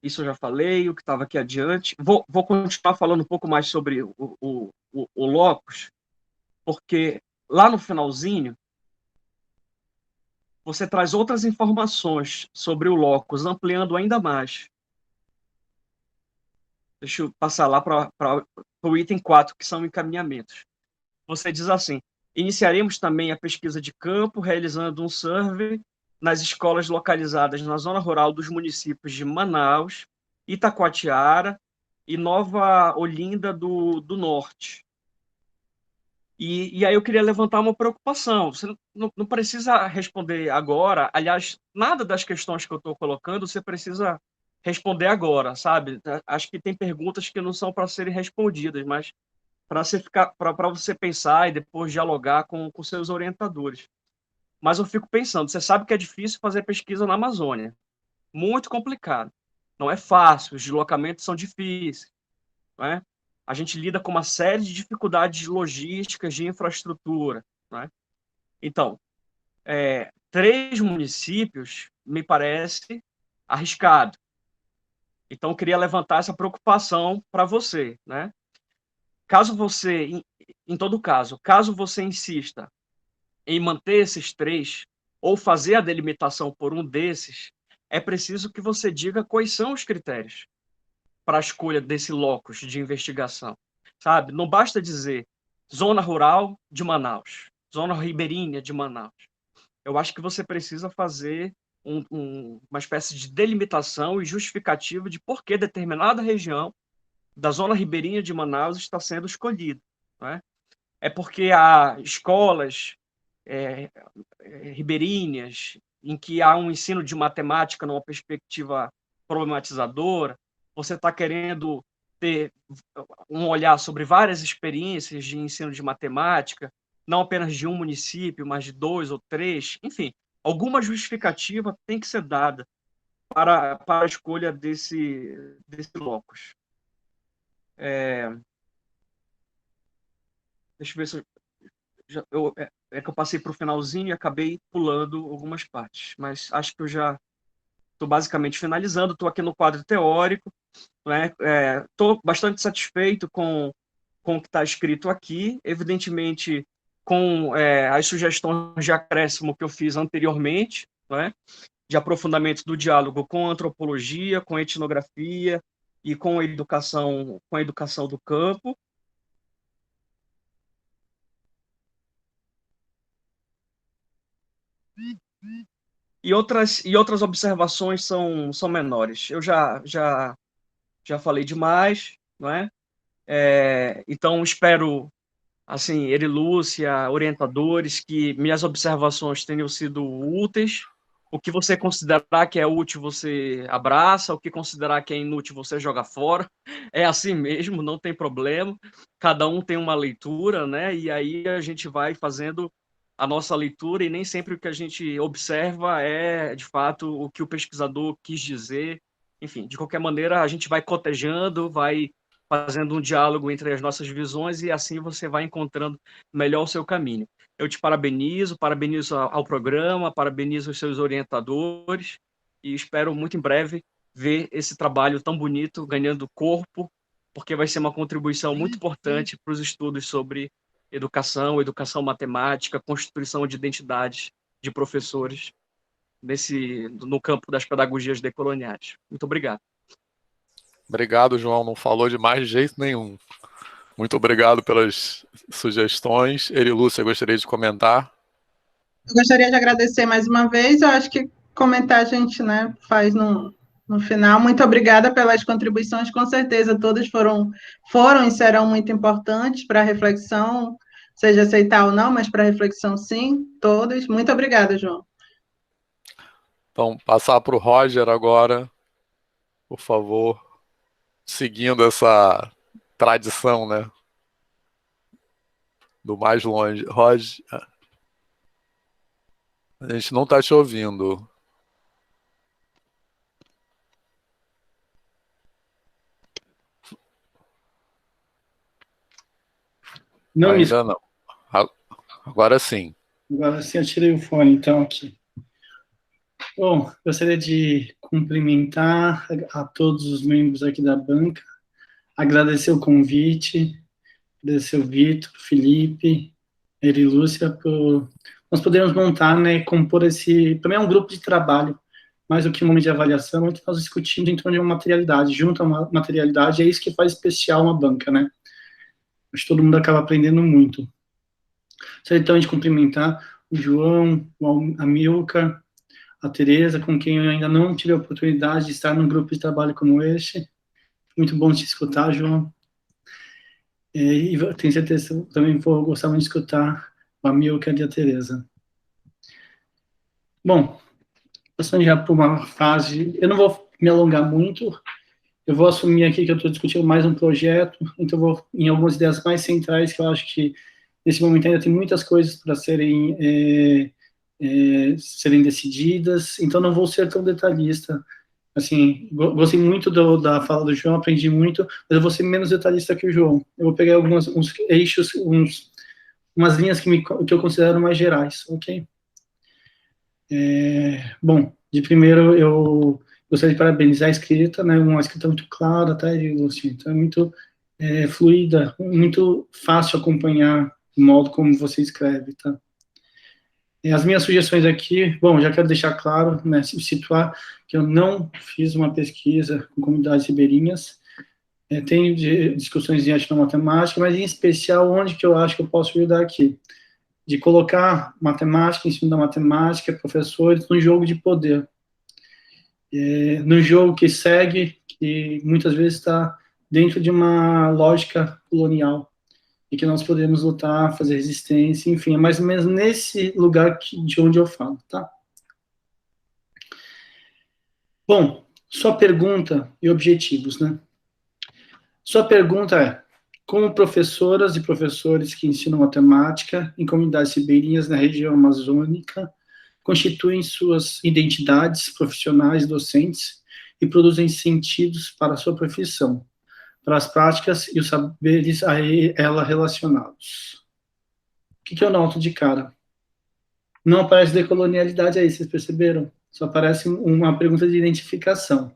isso eu já falei, o que estava aqui adiante. Vou continuar falando um pouco mais sobre o locus, porque lá no finalzinho, você traz outras informações sobre o locus, ampliando ainda mais. Deixa eu passar lá para o item 4, que são encaminhamentos. Você diz assim: iniciaremos também a pesquisa de campo, realizando um survey nas escolas localizadas na zona rural dos municípios de Manaus, Itacoatiara e Nova Olinda do Norte. E aí eu queria levantar uma preocupação. Você não precisa responder agora. Aliás, nada das questões que eu estou colocando você precisa responder agora, sabe? Acho que tem perguntas que não são para serem respondidas, mas para você pensar e depois dialogar com seus orientadores. Mas eu fico pensando, você sabe que é difícil fazer pesquisa na Amazônia. Muito complicado. Não é fácil, os deslocamentos são difíceis, não é? A gente lida com uma série de dificuldades logísticas de infraestrutura, não é? Então, 3 municípios me parece arriscado. Então, eu queria levantar essa preocupação para você, né? Caso você, em todo caso, caso você insista em manter esses 3 ou fazer a delimitação por um desses, é preciso que você diga quais são os critérios para a escolha desse locus de investigação, sabe? Não basta dizer zona rural de Manaus, zona ribeirinha de Manaus. Eu acho que você precisa fazer uma espécie de delimitação e justificativa de por que determinada região da zona ribeirinha de Manaus está sendo escolhida, né? É porque há escolas ribeirinhas em que há um ensino de matemática numa perspectiva problematizadora. Você está querendo ter um olhar sobre várias experiências de ensino de matemática, não apenas de um município, mas de 2 ou 3. Enfim, alguma justificativa tem que ser dada para a escolha desse locus. Deixa eu ver se que eu passei para o finalzinho e acabei pulando algumas partes, mas acho que eu já estou basicamente finalizando. Estou aqui no quadro teórico, né? Estou bastante satisfeito com o que está escrito aqui, evidentemente com as sugestões de acréscimo que eu fiz anteriormente, né? De aprofundamento do diálogo com a antropologia, com a etnografia e com a educação do campo. E outras observações são menores. Eu já falei demais, não é? Então, espero, assim, Erilúcia, orientadores, que minhas observações tenham sido úteis. O que você considerar que é útil, você abraça. O que considerar que é inútil, você joga fora. É assim mesmo, não tem problema. Cada um tem uma leitura, né? E aí a gente vai fazendo a nossa leitura e nem sempre o que a gente observa é, de fato, o que o pesquisador quis dizer. Enfim, de qualquer maneira, a gente vai cotejando, vai fazendo um diálogo entre as nossas visões e assim você vai encontrando melhor o seu caminho. Eu te parabenizo ao programa, parabenizo os seus orientadores e espero muito em breve ver esse trabalho tão bonito ganhando corpo, porque vai ser uma contribuição muito importante para os estudos sobre educação matemática, constituição de identidades de professores no campo das pedagogias decoloniais. Muito obrigado. Obrigado, João. Não falou de mais jeito nenhum. Muito obrigado pelas sugestões. Erilúcia, gostaria de comentar? Eu gostaria de agradecer mais uma vez. Eu acho que comentar a gente, né, faz no final. Muito obrigada pelas contribuições, com certeza todas foram e serão muito importantes para a reflexão, seja aceitar ou não, mas para a reflexão sim, todas. Muito obrigada, João. Então, passar para o Roger agora, por favor, seguindo essa tradição, né? Do mais longe. Roger, a gente não está te ouvindo. Não me... Ainda não. Agora sim. Agora sim, eu tirei o fone, então, aqui. Bom, gostaria de cumprimentar a todos os membros aqui da banca, agradecer o convite, agradecer o Vitor, Felipe, Eri Lúcia, por nós podermos montar, né, compor esse... Também é um grupo de trabalho, mais do que um momento de avaliação, onde nós discutimos em torno de uma materialidade, junto a uma materialidade, é isso que faz especial uma banca, né? Acho que todo mundo acaba aprendendo muito. Gostaria, então, de cumprimentar o João, a Milka, a Tereza, com quem eu ainda não tive a oportunidade de estar num grupo de trabalho como este. Muito bom te escutar, João. E tenho certeza que eu também vou gostar muito de escutar a Milka e a Tereza. Bom, passando já por uma fase, eu não vou me alongar muito, eu vou assumir aqui que eu estou discutindo mais um projeto, então eu vou em algumas ideias mais centrais, que eu acho que nesse momento ainda tem muitas coisas para serem decididas, então não vou ser tão detalhista. Assim, gostei muito da fala do João, aprendi muito, mas eu vou ser menos detalhista que o João. Eu vou pegar uns eixos, umas linhas que eu considero mais gerais, ok? Bom, de primeiro eu gostaria de parabenizar a escrita, né, uma escrita muito clara, tá, Lúcia? Então é muito fluida, muito fácil acompanhar o modo como você escreve, tá? E as minhas sugestões aqui, bom, já quero deixar claro, né, situar que eu não fiz uma pesquisa com comunidades ribeirinhas, tenho discussões de etnomatemática, mas em especial onde que eu acho que eu posso ajudar aqui, de colocar matemática, ensino da matemática, professores, no jogo de poder, no jogo que segue, que muitas vezes está dentro de uma lógica colonial, e que nós podemos lutar, fazer resistência, enfim, é mais ou menos nesse lugar de onde eu falo, tá? Bom, sua pergunta e objetivos, né? Sua pergunta é, como professoras e professores que ensinam matemática em comunidades ribeirinhas na região amazônica constituem suas identidades profissionais docentes e produzem sentidos para a sua profissão, para as práticas e os saberes a ela relacionados. O que eu noto de cara? Não aparece decolonialidade aí, vocês perceberam? Só aparece uma pergunta de identificação.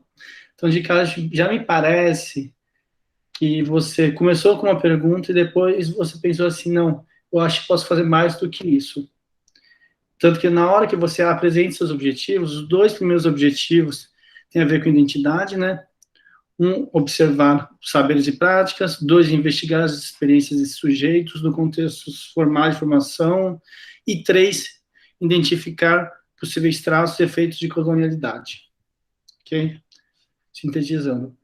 Então, de cara, já me parece que você começou com uma pergunta e depois você pensou assim, não, eu acho que posso fazer mais do que isso. Tanto que na hora que você apresenta seus objetivos, os dois primeiros objetivos têm a ver com identidade, né? Um, observar saberes e práticas. Dois, investigar as experiências de sujeitos no contexto formal de formação. E três, identificar possíveis traços e efeitos de colonialidade. Ok? Sintetizando.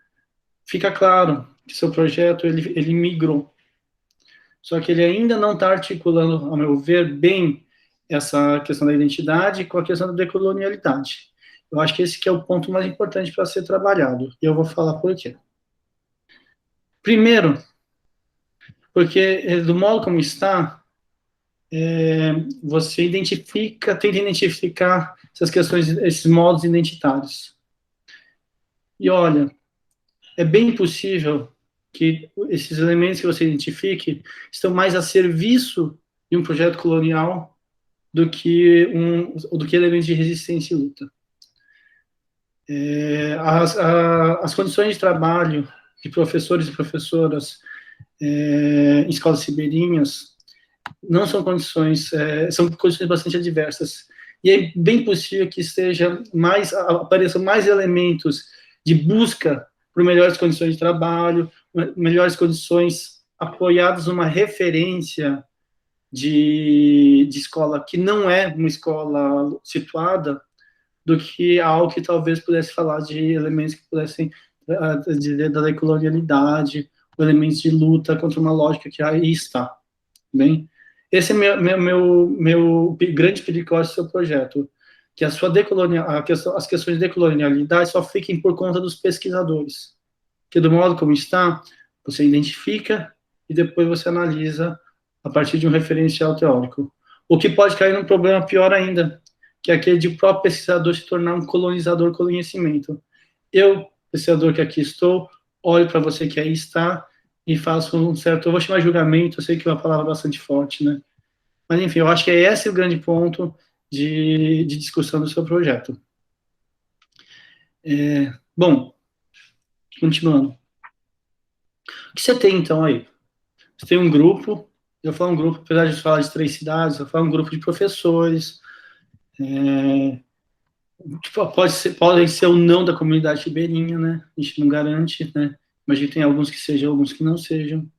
Fica claro que seu projeto, ele migrou. Só que ele ainda não está articulando, ao meu ver, bem essa questão da identidade com a questão da decolonialidade. Eu acho que esse que é o ponto mais importante para ser trabalhado, e eu vou falar por quê. Primeiro, porque do modo como está, você tenta identificar essas questões, esses modos identitários. E olha, é bem possível que esses elementos que você identifique estão mais a serviço de um projeto colonial do que elementos de resistência e luta. As condições de trabalho de professores e professoras em escolas ribeirinhas não são condições, são condições bastante adversas. E é bem possível que apareçam mais elementos de busca por melhores condições de trabalho, melhores condições apoiadas numa referência de escola que não é uma escola situada do que algo que talvez pudesse falar de elementos que pudessem dizer da decolonialidade, elementos de luta contra uma lógica que aí está. Bem, esse é meu grande perigo do seu projeto, que as questões de decolonialidade só fiquem por conta dos pesquisadores, que do modo como está, você identifica e depois você analisa a partir de um referencial teórico. O que pode cair num problema pior ainda, que é aquele de o próprio pesquisador se tornar um colonizador com conhecimento. Eu, pesquisador que aqui estou, olho para você que aí está e faço um certo, eu vou chamar de julgamento, eu sei que é uma palavra bastante forte, né? Mas, enfim, eu acho que esse é o grande ponto de discussão do seu projeto. Bom, continuando. O que você tem, então, aí? Você tem um grupo, eu falo um grupo, apesar de falar de 3 cidades, eu falo um grupo de professores, podem ser ou não da comunidade ribeirinha, né? A gente não garante, né? Imagina que tem alguns que sejam, alguns que não sejam.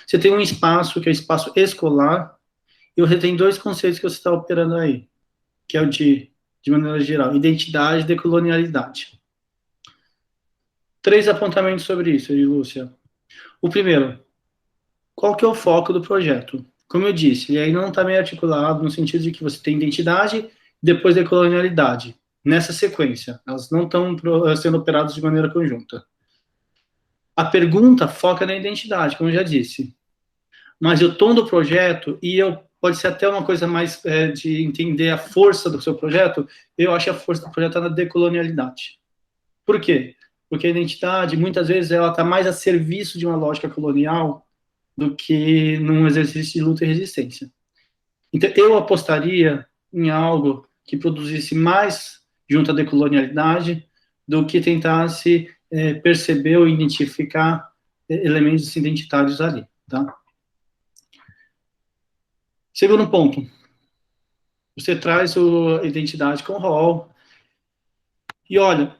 Você tem um espaço, que é o espaço escolar, e você tem 2 conceitos que você está operando aí, que é o de maneira geral, identidade e decolonialidade. 3 apontamentos sobre isso, Lúcia. O primeiro, qual que é o foco do projeto? Como eu disse, ele ainda não está meio articulado, no sentido de que você tem identidade e depois decolonialidade, nessa sequência. Elas não estão sendo operadas de maneira conjunta. A pergunta foca na identidade, como eu já disse. Mas o tom do projeto, pode ser até uma coisa mais de entender a força do seu projeto, eu acho que a força do projeto está na decolonialidade. Por quê? Porque a identidade, muitas vezes, ela está mais a serviço de uma lógica colonial do que num exercício de luta e resistência. Então, eu apostaria em algo que produzisse mais junto à decolonialidade do que tentasse perceber ou identificar elementos identitários ali, tá? Segundo ponto, você traz a identidade com o rol, e olha,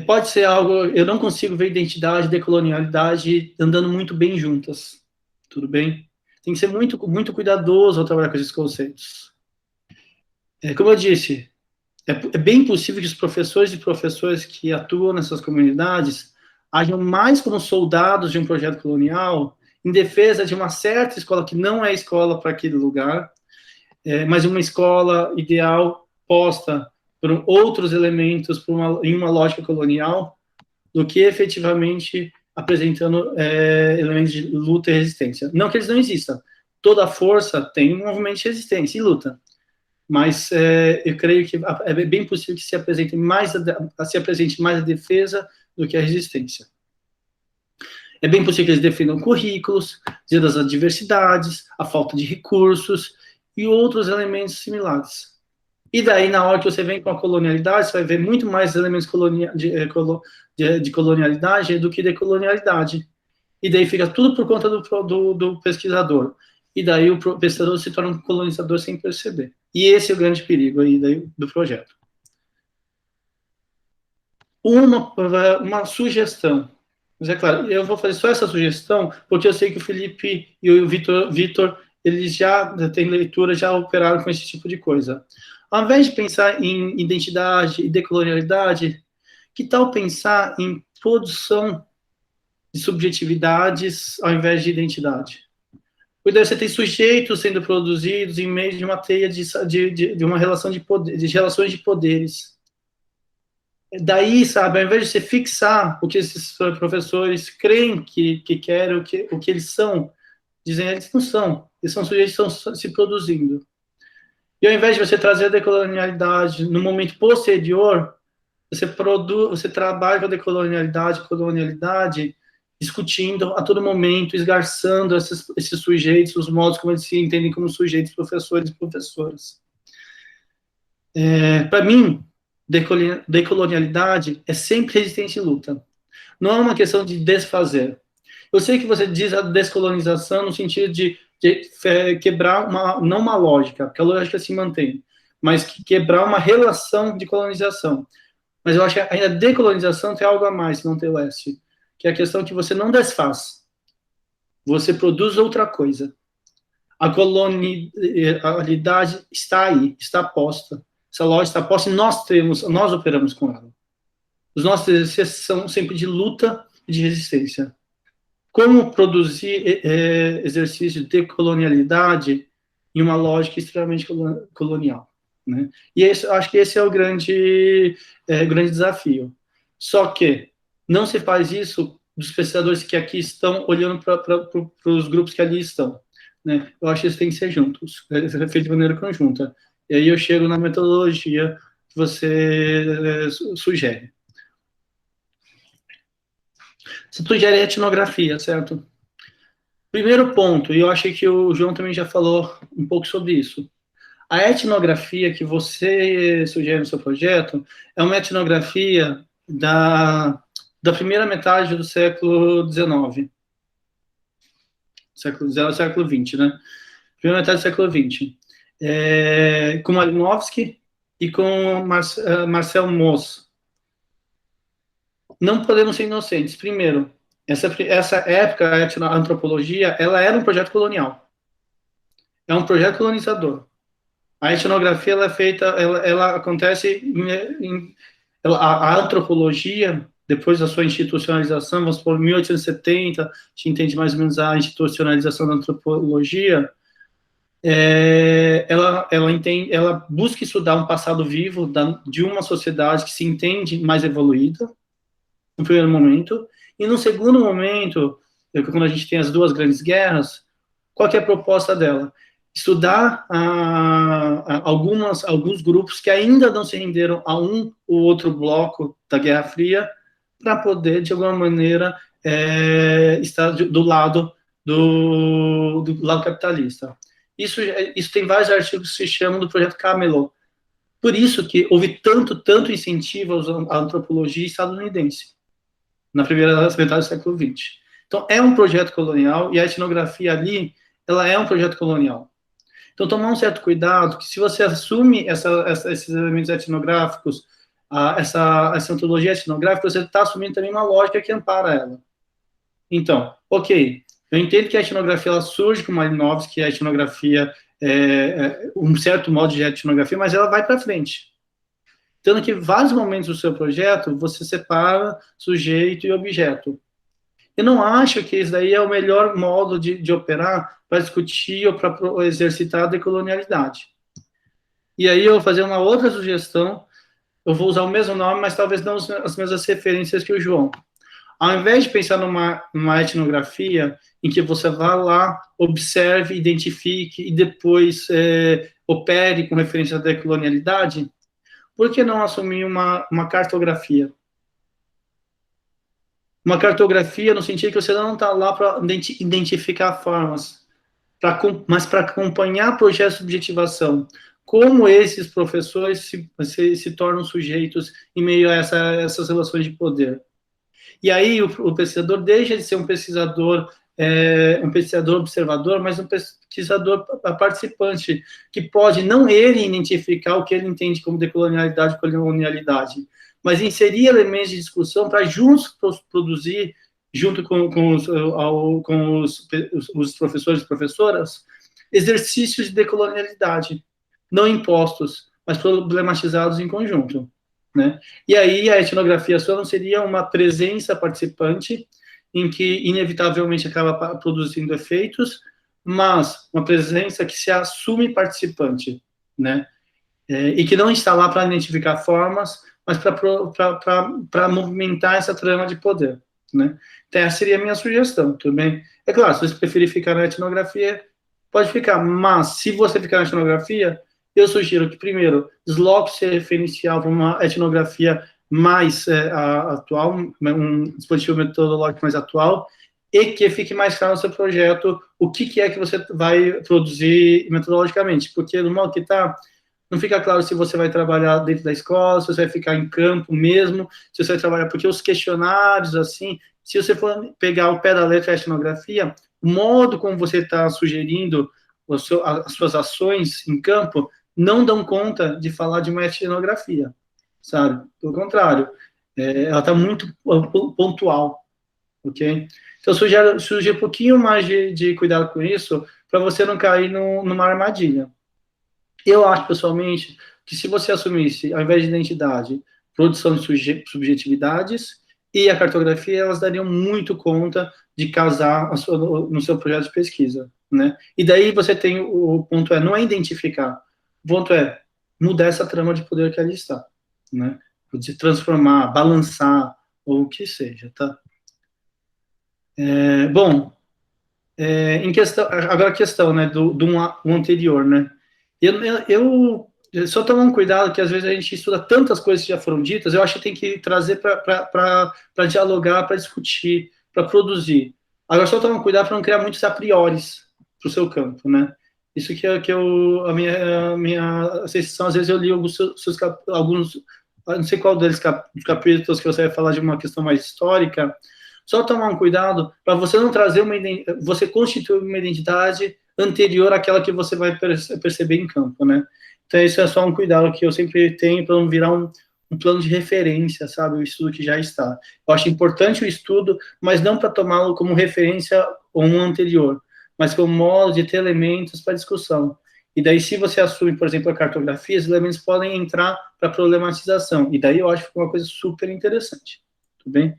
pode ser algo, eu não consigo ver identidade e decolonialidade andando muito bem juntas, tudo bem? Tem que ser muito, muito cuidadoso ao trabalhar com esses conceitos. Como eu disse, é bem possível que os professores e professoras que atuam nessas comunidades ajam mais como soldados de um projeto colonial em defesa de uma certa escola que não é escola para aquele lugar, mas uma escola ideal posta por outros elementos em uma lógica colonial, do que efetivamente apresentando elementos de luta e resistência. Não que eles não existam. Toda força tem um movimento de resistência e luta. Mas eu creio que é bem possível que se apresente mais a defesa do que a resistência. É bem possível que eles defendam currículos, dizendo das adversidades, a falta de recursos e outros elementos similares. E daí, na hora que você vem com a colonialidade, você vai ver muito mais elementos de colonialidade do que de colonialidade. E daí fica tudo por conta do pesquisador. E daí o pesquisador se torna um colonizador sem perceber. E esse é o grande perigo aí do projeto. Uma sugestão. Mas é claro, eu vou fazer só essa sugestão, porque eu sei que o Felipe e o Vitor, eles já têm leitura, já operaram com esse tipo de coisa. Ao invés de pensar em identidade e decolonialidade, que tal pensar em produção de subjetividades ao invés de identidade? Porque você tem sujeitos sendo produzidos em meio de uma teia de uma relação de poder, de relações de poderes. Daí, sabe, ao invés de você fixar o que esses professores creem que querem, o que eles são, dizem eles não são. Eles são sujeitos que estão se produzindo. E ao invés de você trazer a decolonialidade no momento posterior, você trabalha com a decolonialidade, colonialidade, discutindo a todo momento, esgarçando esses sujeitos, os modos como eles se entendem como sujeitos, professores e professoras. Para mim, decolonialidade é sempre resistência e luta. Não é uma questão de desfazer. Eu sei que você diz a descolonização no sentido de quebrar não uma lógica, porque a lógica se mantém, mas quebrar uma relação de colonização. Mas eu acho que ainda a decolonização tem algo a mais, não tem o S, que é a questão que você não desfaz, você produz outra coisa. A colonialidade está aí, está posta, essa lógica está posta e nós operamos com ela. Os nossos exercícios são sempre de luta e de resistência. Como produzir exercício de decolonialidade em uma lógica extremamente colonial, né? E acho que esse é o grande desafio. Só que não se faz isso dos pesquisadores que aqui estão olhando para os grupos que ali estão, né? Eu acho que isso tem que ser juntos, feito de maneira conjunta. E aí eu chego na metodologia que você sugere. Você sugere etnografia, certo? Primeiro ponto, e eu achei que o João também já falou um pouco sobre isso. A etnografia que você sugere no seu projeto é uma etnografia da primeira metade do século XIX. Século XX, né? Primeira metade do século XX. Com Malinowski e com Marcel Mauss. Não podemos ser inocentes. Primeiro, essa época, a antropologia, ela era um projeto colonial. É um projeto colonizador. A etnografia, ela é feita, ela acontece a antropologia, depois da sua institucionalização, vamos supor, 1870, a gente entende mais ou menos a institucionalização da antropologia, ela busca estudar um passado vivo de uma sociedade que se entende mais evoluída, no primeiro momento, e no segundo momento, quando a gente tem as duas grandes guerras, qual que é a proposta dela? Estudar alguns grupos que ainda não se renderam a um ou outro bloco da Guerra Fria, para poder, de alguma maneira, estar do lado capitalista. Isso tem vários artigos que se chamam do projeto Camelot. Por isso que houve tanto incentivo à antropologia estadunidense, na primeira metade do século XX. Então, é um projeto colonial, e a etnografia ali, ela é um projeto colonial. Então, tomar um certo cuidado, que se você assume esses elementos etnográficos, essa antologia etnográfica, você está assumindo também uma lógica que ampara ela. Então, ok, eu entendo que a etnografia ela surge com Malinowski, que a etnografia um certo modo de etnografia, mas ela vai para frente. Tanto que, em vários momentos do seu projeto, você separa sujeito e objeto. Eu não acho que isso daí é o melhor modo de operar para discutir ou para exercitar a decolonialidade. E aí eu vou fazer uma outra sugestão, eu vou usar o mesmo nome, mas talvez não as mesmas referências que o João. Ao invés de pensar numa etnografia em que você vá lá, observe, identifique e depois opere com referência à decolonialidade, por que não assumir uma cartografia? Uma cartografia no sentido que você não está lá para identificar formas, mas para acompanhar projetos de objetivação. Como esses professores se tornam sujeitos em meio a essas relações de poder. E aí o pesquisador deixa de ser um pesquisador observador, mas um pesquisador participante, que pode não ele identificar o que ele entende como decolonialidade e colonialidade, mas inserir elementos de discussão para juntos produzir, junto com os professores e professoras, exercícios de decolonialidade, não impostos, mas problematizados em conjunto, né? E aí a etnografia só não seria uma presença participante, em que inevitavelmente acaba produzindo efeitos, mas uma presença que se assume participante, né? E que não está lá para identificar formas, mas para movimentar essa trama de poder, né? Então, essa seria a minha sugestão, tudo bem? É claro, se você preferir ficar na etnografia, pode ficar, mas se você ficar na etnografia, eu sugiro que, primeiro, desloque seu referencial para uma etnografia mais atual, um dispositivo metodológico mais atual, e que fique mais claro no seu projeto o que é que você vai produzir metodologicamente, porque no modo que está, não fica claro se você vai trabalhar dentro da escola, se você vai ficar em campo mesmo, se você vai trabalhar, porque os questionários, assim, se você for pegar o pé da letra da etnografia, o modo como você está sugerindo as suas ações em campo não dão conta de falar de uma etnografia, sabe? Pelo contrário, ela está muito pontual, ok? Então, sugiro um pouquinho mais de cuidado com isso, para você não cair numa armadilha. Eu acho, pessoalmente, que se você assumisse, ao invés de identidade, produção de subjetividades e a cartografia, elas dariam muito conta de casar no seu projeto de pesquisa, né? E daí você tem o ponto não é identificar, o ponto é mudar essa trama de poder que ali está, né? De transformar, balançar, ou o que seja, tá? Bom, em questão, agora a questão, né, do anterior, né? Eu só tomando cuidado que às vezes a gente estuda tantas coisas que já foram ditas, eu acho que tem que trazer para dialogar, para discutir, para produzir. Agora só tomando cuidado para não criar muitos a priores para o seu campo, né? Isso a minha sensação, às vezes eu li alguns, não sei qual deles capítulos que você vai falar de uma questão mais histórica, só tomar um cuidado para você não trazer você constituir uma identidade anterior àquela que você vai perceber em campo, né? Então, isso é só um cuidado que eu sempre tenho para não virar um plano de referência, sabe? O estudo que já está. Eu acho importante o estudo, mas não para tomá-lo como referência ou um anterior, mas como modo de ter elementos para discussão. E daí, se você assume, por exemplo, a cartografia, os elementos podem entrar para problematização. E daí eu acho que foi uma coisa super interessante. Tudo bem?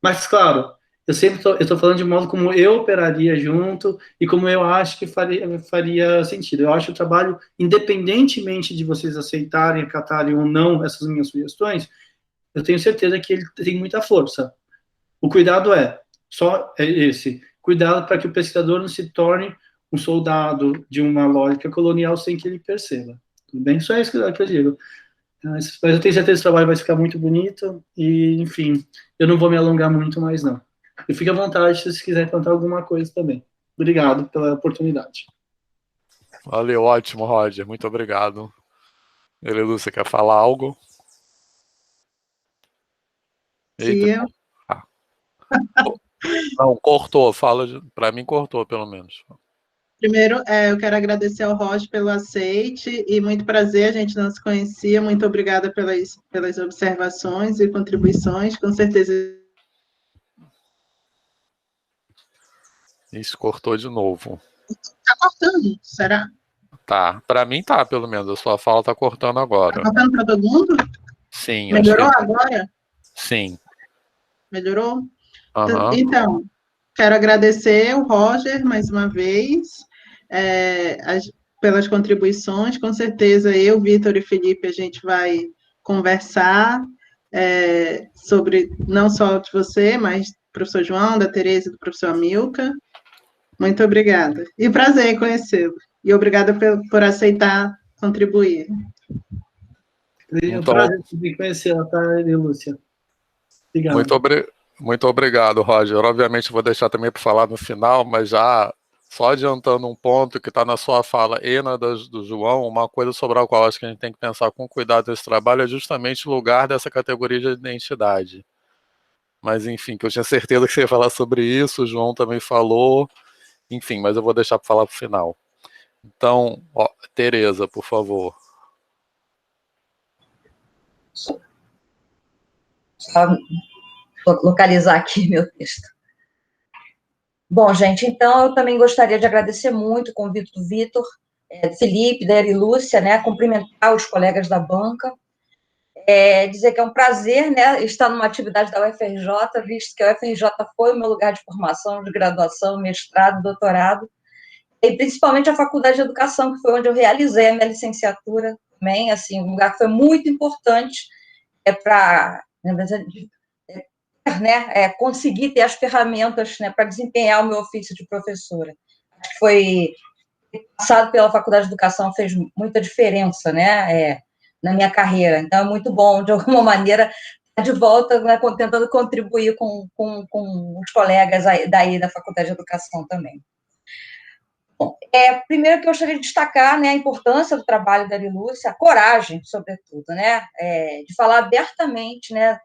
Mas, claro, eu estou falando de modo como eu operaria junto e como eu acho que faria sentido. Eu acho o trabalho, independentemente de vocês aceitarem, acatarem ou não essas minhas sugestões, eu tenho certeza que ele tem muita força. O cuidado é esse. Cuidado para que o pesquisador não se torne um soldado de uma lógica colonial sem que ele perceba. Tudo bem? Só isso que eu digo. Mas eu tenho certeza que esse trabalho vai ficar muito bonito e, enfim, eu não vou me alongar muito mais, não. E fique à vontade se você quiser contar alguma coisa também. Obrigado pela oportunidade. Valeu, ótimo, Roger. Muito obrigado. Edu, você quer falar algo? Eita. Não, cortou. Para mim cortou, pelo menos. Primeiro, eu quero agradecer ao Roger pelo aceite e muito prazer, a gente não se conhecia, muito obrigada pelas observações e contribuições, com certeza. Isso, cortou de novo. Está cortando, será? Tá, para mim tá, pelo menos, a sua fala tá cortando agora. Está cortando para todo mundo? Sim. Melhorou acho que... agora? Sim. Melhorou? Uhum. Então, quero agradecer o Roger mais uma vez, pelas contribuições. Com certeza, eu, Vitor e Felipe, a gente vai conversar sobre, não só de você, mas do professor João, da Tereza e do professor Amilcar. Muito obrigada. E prazer em conhecê-lo. E obrigada por aceitar contribuir. É um prazer de conhecê-la, tá, Lúcia? Obrigado. Muito obrigado, Roger. Obviamente, vou deixar também para falar no final, mas já só adiantando um ponto que está na sua fala e na do João, uma coisa sobre a qual acho que a gente tem que pensar com cuidado nesse trabalho é justamente o lugar dessa categoria de identidade. Mas, enfim, que eu tinha certeza que você ia falar sobre isso, o João também falou, enfim, mas eu vou deixar para falar para o final. Então, Tereza, por favor. Só localizar aqui meu texto. Bom, gente, então eu também gostaria de agradecer muito o convite do Vitor, do Felipe, da Eri Lúcia, né, cumprimentar os colegas da banca, dizer que é um prazer, né, estar numa atividade da UFRJ, visto que a UFRJ foi o meu lugar de formação, de graduação, mestrado, doutorado, e principalmente a Faculdade de Educação, que foi onde eu realizei a minha licenciatura também, assim, um lugar que foi muito importante para conseguir ter as ferramentas, né, para desempenhar o meu ofício de professora. Acho que foi passado pela Faculdade de Educação fez muita diferença, né, na minha carreira. Então, é muito bom, de alguma maneira, estar de volta, né, tentando contribuir com os colegas daí da Faculdade de Educação também. Bom, primeiro que eu gostaria de destacar, né, a importância do trabalho da Eri Lúcia, a coragem, sobretudo, né, de falar abertamente, né,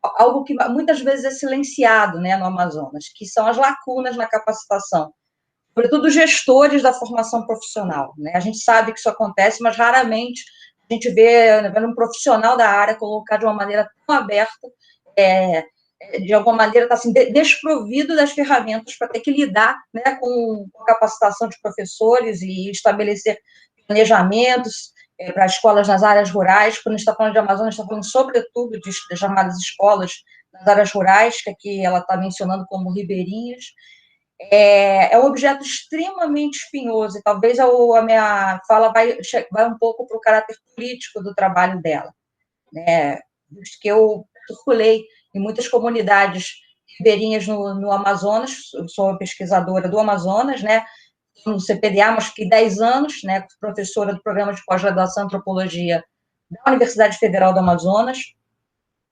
algo que muitas vezes é silenciado, né, no Amazonas, que são as lacunas na capacitação, sobretudo gestores da formação profissional, né? A gente sabe que isso acontece, mas raramente a gente vê um profissional da área colocar de uma maneira tão aberta, de alguma maneira está assim, desprovido das ferramentas para ter que lidar, né, com a capacitação de professores e estabelecer planejamentos, para escolas nas áreas rurais. Quando a gente está falando de Amazônia, a gente está falando sobretudo de chamadas escolas nas áreas rurais, que aqui ela está mencionando como ribeirinhas. É um objeto extremamente espinhoso, e talvez a minha fala vai um pouco para o caráter político do trabalho dela, né? Visto que eu circulei em muitas comunidades ribeirinhas no Amazonas, eu sou pesquisadora do Amazonas, né? No CPDA, mas fiquei 10 anos, né? Professora do programa de pós-graduação em antropologia da Universidade Federal do Amazonas.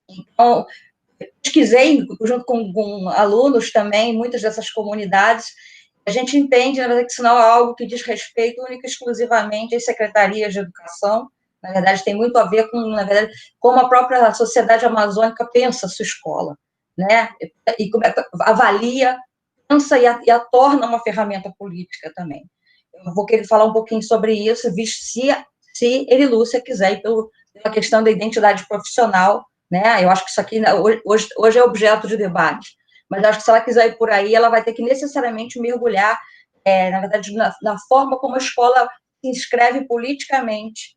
Então, pesquisei junto com alunos também, muitas dessas comunidades. A gente entende, na verdade, que isso não é algo que diz respeito única e exclusivamente às secretarias de educação. Na verdade, tem muito a ver com, na verdade, como a própria sociedade amazônica pensa a sua escola, né? E como avalia, pensa e a torna uma ferramenta política também. Eu vou querer falar um pouquinho sobre isso, visto se Erilúcia quiser ir pela questão da identidade profissional, né? Eu acho que isso aqui hoje é objeto de debate, mas acho que se ela quiser ir por aí, ela vai ter que necessariamente mergulhar, na verdade, na forma como a escola se inscreve politicamente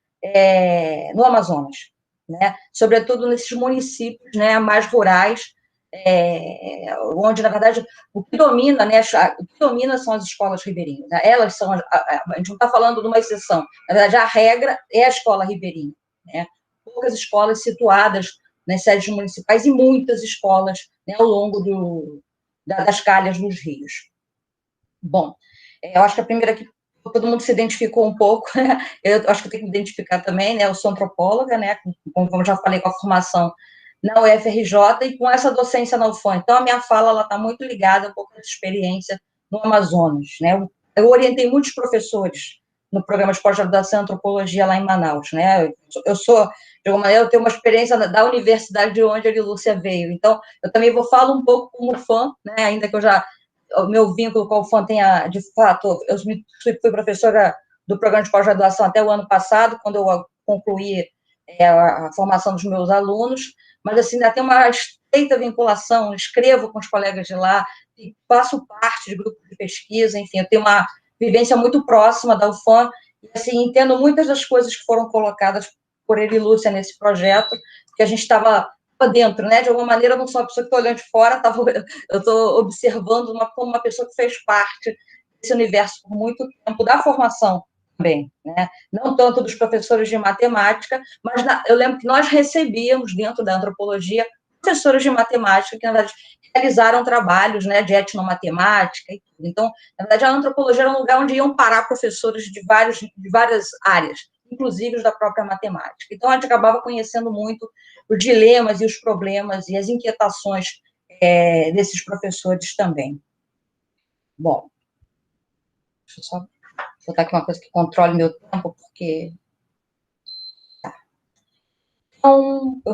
no Amazonas, né? Sobretudo nesses municípios, né, mais rurais, onde, na verdade, o que domina, né, o que domina são as escolas ribeirinhas. Né? Elas são, a gente não está falando de uma exceção, na verdade, a regra é a escola ribeirinha, né? Poucas escolas situadas nas sedes municipais e muitas escolas, né, ao longo das calhas dos rios. Bom, eu acho que a primeira que todo mundo se identificou um pouco, né? Eu acho que eu tenho que me identificar também, né? Eu sou antropóloga, né? Como já falei, com a formação na UFRJ e com essa docência na UFAM. Então, a minha fala está muito ligada um pouco dessa experiência no Amazonas, né? Eu orientei muitos professores no programa de pós-graduação em antropologia lá em Manaus, né? Eu sou, de alguma maneira, eu tenho uma experiência da universidade de onde a Erilúcia veio. Então, eu também vou falar um pouco como fã, né? Ainda que o meu vínculo com o FAM tenha, de fato, eu fui professora do programa de pós-graduação até o ano passado, quando eu concluí a formação dos meus alunos, mas, assim, ainda tem uma estreita vinculação, escrevo com os colegas de lá, faço parte de grupos de pesquisa, enfim, eu tenho uma vivência muito próxima da UFAM, e, assim, entendo muitas das coisas que foram colocadas por Erilúcia nesse projeto, porque a gente estava dentro, né? De alguma maneira, eu não sou uma pessoa que está olhando de fora, eu estou observando como uma pessoa que fez parte desse universo por muito tempo, da formação também, né? Não tanto dos professores de matemática, mas eu lembro que nós recebíamos, dentro da antropologia, professores de matemática que, na verdade, realizaram trabalhos, né, de etnomatemática e tudo. Então, na verdade, a antropologia era um lugar onde iam parar professores de várias áreas, inclusive os da própria matemática. Então, a gente acabava conhecendo muito os dilemas e os problemas e as inquietações desses professores também. Bom, deixa eu só botar aqui uma coisa que controle meu tempo, porque... Tá. Então, eu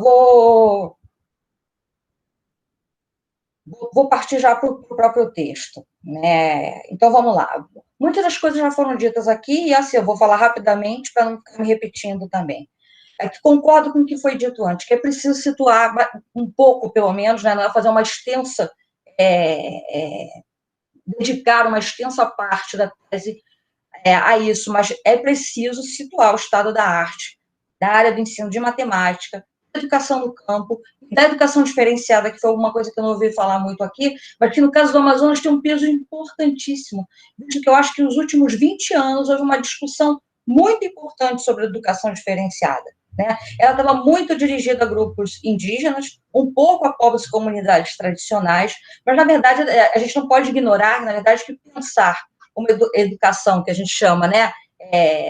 vou partir já para o próprio texto, né? Então, vamos lá. Muitas das coisas já foram ditas aqui, e assim, eu vou falar rapidamente para não ficar me repetindo também. Concordo com o que foi dito antes, que é preciso situar um pouco, pelo menos, né, fazer uma extensa, dedicar uma extensa parte da tese a isso, mas é preciso situar o estado da arte, da área do ensino de matemática, da educação no campo, da educação diferenciada, que foi uma coisa que eu não ouvi falar muito aqui, mas que no caso do Amazonas tem um peso importantíssimo, visto que eu acho que nos últimos 20 anos houve uma discussão muito importante sobre a educação diferenciada. Né? Ela estava muito dirigida a grupos indígenas, um pouco a povos e comunidades tradicionais, mas, na verdade, a gente não pode ignorar, na verdade, que pensar uma educação que a gente chama, né,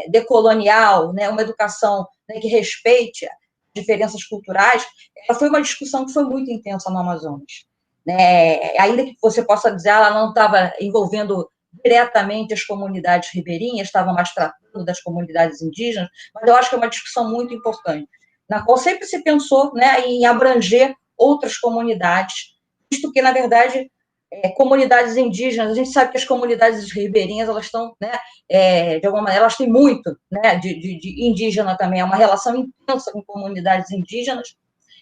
decolonial, né, uma educação, né, que respeite as diferenças culturais, ela foi uma discussão que foi muito intensa no Amazonas. Né? Ainda que você possa dizer, ela não estava envolvendo diretamente as comunidades ribeirinhas, estavam mais tratando das comunidades indígenas, mas eu acho que é uma discussão muito importante, na qual sempre se pensou, né, em abranger outras comunidades, visto que, na verdade, comunidades indígenas, a gente sabe que as comunidades ribeirinhas, elas estão, né, de alguma maneira, elas têm muito, né, de indígena também, é uma relação intensa com comunidades indígenas,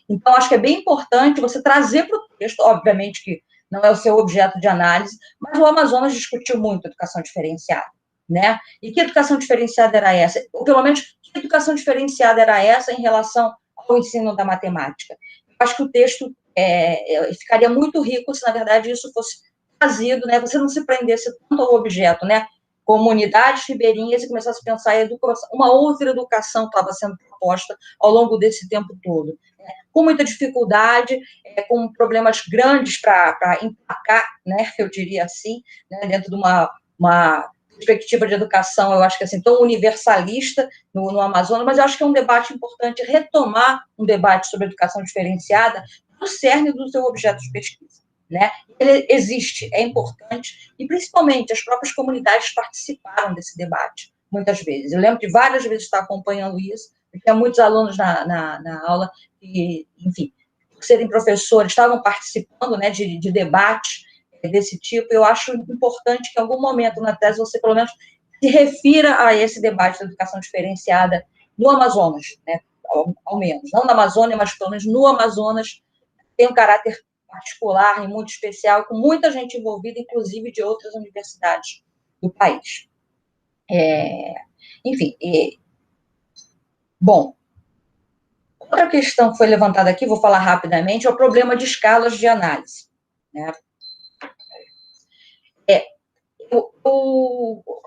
então acho que é bem importante você trazer para o texto, obviamente que não é o seu objeto de análise, mas o Amazonas discutiu muito educação diferenciada, né? E que educação diferenciada era essa? Ou, pelo menos, que educação diferenciada era essa em relação ao ensino da matemática? Eu acho que o texto ficaria muito rico se, na verdade, isso fosse trazido, né? Você não se prendesse tanto ao objeto, né? Comunidades ribeirinhas e começasse a pensar em educação, uma outra educação estava sendo proposta ao longo desse tempo todo, né? Com muita dificuldade, com problemas grandes para empacar, né? Eu diria assim, né? Dentro de uma perspectiva de educação, eu acho que assim, tão universalista no Amazonas, mas eu acho que é um debate importante retomar um debate sobre educação diferenciada no cerne do seu objeto de pesquisa, né? Ele existe, é importante, e principalmente as próprias comunidades participaram desse debate, muitas vezes. Eu lembro de várias vezes estar acompanhando isso, tinha muitos alunos na aula que, enfim, por serem professores, estavam participando, né, de debates desse tipo. Eu acho importante que, em algum momento na tese, você, pelo menos, se refira a esse debate da educação diferenciada no Amazonas, né, ao menos. Não na Amazônia, mas, pelo menos, no Amazonas, tem um caráter particular e muito especial, com muita gente envolvida, inclusive de outras universidades do país. Enfim, bom, outra questão que foi levantada aqui, vou falar rapidamente, é o problema de escalas de análise, né?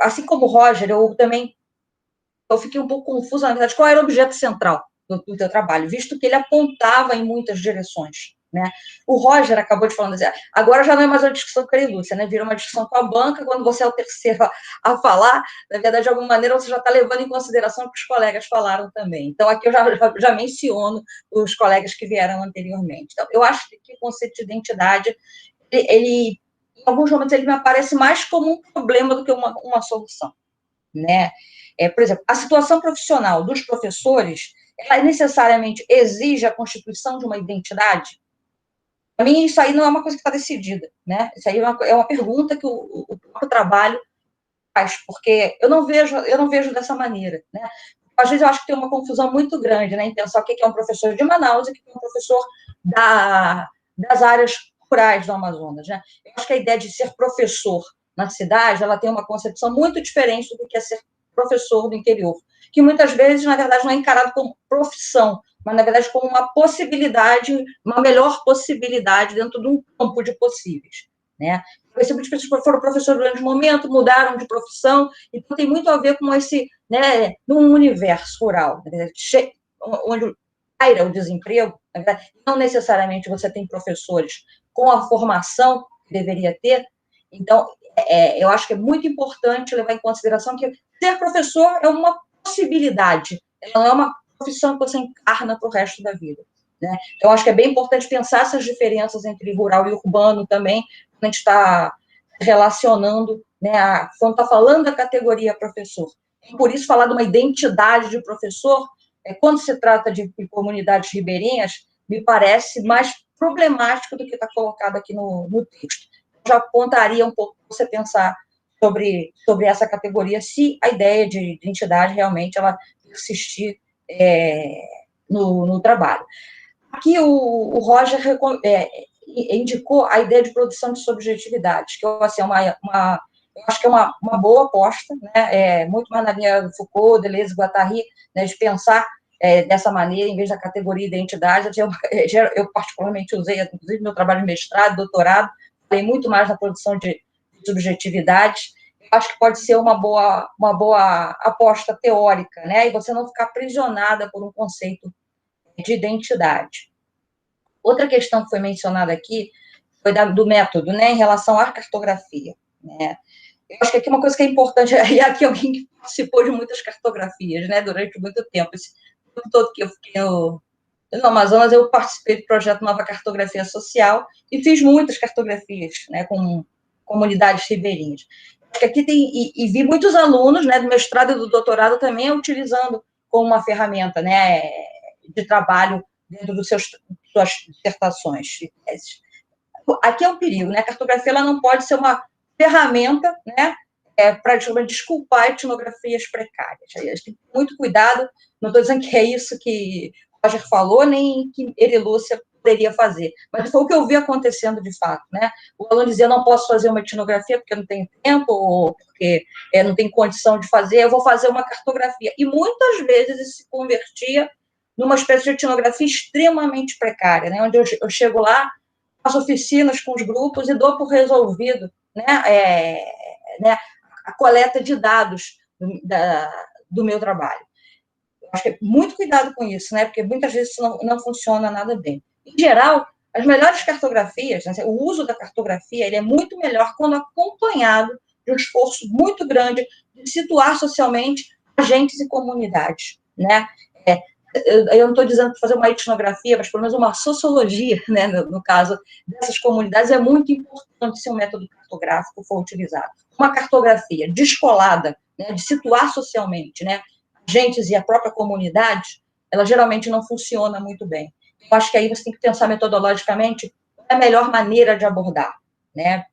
Assim como o Roger, eu fiquei um pouco confusa, na verdade, qual era o objeto central do teu trabalho, visto que ele apontava em muitas direções, né? O Roger acabou de falar, agora já não é mais uma discussão com a Lúcia, né? Vira uma discussão com a banca, quando você é o terceiro a falar, na verdade, de alguma maneira, você já está levando em consideração o que os colegas falaram também. Então, aqui eu já menciono os colegas que vieram anteriormente. Então, eu acho que o conceito de identidade, ele em alguns momentos, ele me aparece mais como um problema do que uma solução, né? Por exemplo, a situação profissional dos professores, ela necessariamente exige a constituição de uma identidade? Para mim, isso aí não é uma coisa que está decidida, né? Isso aí é uma pergunta que o próprio trabalho faz, porque eu não vejo dessa maneira, né? Às vezes eu acho que tem uma confusão muito grande, né, em pensar o que é um professor de Manaus e o que é um professor das áreas rurais do Amazonas, né? Eu acho que a ideia de ser professor na cidade, ela tem uma concepção muito diferente do que é ser professor do interior, que muitas vezes, na verdade, não é encarado como profissão, mas, na verdade, como uma possibilidade, uma melhor possibilidade dentro de um campo de possíveis, né? Muitas pessoas foram professores durante um momento, mudaram de profissão, então tem muito a ver com esse, né, num universo rural, né, onde paira o desemprego, né, não necessariamente você tem professores com a formação que deveria ter. Então, eu acho que é muito importante levar em consideração que ser professor é uma possibilidade, não é uma profissão que você encarna para o resto da vida, né? Então, acho que é bem importante pensar essas diferenças entre rural e urbano também, quando a gente está relacionando, né, quando está falando da categoria professor. Por isso, falar de uma identidade de professor, quando se trata de comunidades ribeirinhas, me parece mais problemático do que está colocado aqui no texto. Já apontaria um pouco para você pensar sobre essa categoria, se a ideia de identidade realmente ela persistir no trabalho. Aqui o Roger indicou a ideia de produção de subjetividade, que assim, eu acho que é uma boa aposta, né? Muito mais na linha do Foucault, Deleuze, Guattari, né, de pensar dessa maneira, em vez da categoria identidade. Eu particularmente usei, inclusive, meu trabalho de mestrado, doutorado, falei muito mais na produção de subjetividade. Eu acho que pode ser uma boa aposta teórica, né? E você não ficar aprisionada por um conceito de identidade. Outra questão que foi mencionada aqui foi do método, né, em relação à cartografia, né? Eu acho que aqui uma coisa que é importante, e aqui alguém que participou de muitas cartografias, né, durante muito tempo, esse tempo todo que eu fiquei no Amazonas, eu participei do projeto Nova Cartografia Social e fiz muitas cartografias, né, com comunidades ribeirinhas. Acho que aqui e vi muitos alunos, né, do mestrado e do doutorado também utilizando como uma ferramenta, né, de trabalho dentro dos suas dissertações e teses. Aqui é um perigo, né? A cartografia ela não pode ser uma ferramenta, né, para desculpar etnografias precárias. A gente tem muito cuidado, não estou dizendo que é isso que o Roger falou, nem que ele e Lúcia poderia fazer. Mas foi o que eu vi acontecendo de fato, né? O aluno dizia, não posso fazer uma etnografia porque eu não tenho tempo, ou porque não tenho condição de fazer, eu vou fazer uma cartografia. E muitas vezes isso se convertia numa espécie de etnografia extremamente precária, né? Onde eu chego lá, faço oficinas com os grupos e dou por resolvido, né, a coleta de dados do meu trabalho. Eu acho que é muito cuidado com isso, né? Porque muitas vezes isso não funciona nada bem. Em geral, as melhores cartografias, né, o uso da cartografia, ele é muito melhor quando acompanhado de um esforço muito grande de situar socialmente agentes e comunidades, né? Eu não estou dizendo para fazer uma etnografia, mas pelo menos uma sociologia, né, no caso dessas comunidades, é muito importante se um método cartográfico for utilizado. Uma cartografia descolada, né, de situar socialmente, né, agentes e a própria comunidade, ela geralmente não funciona muito bem. Eu acho que aí você tem que pensar metodologicamente a melhor maneira de abordar, né?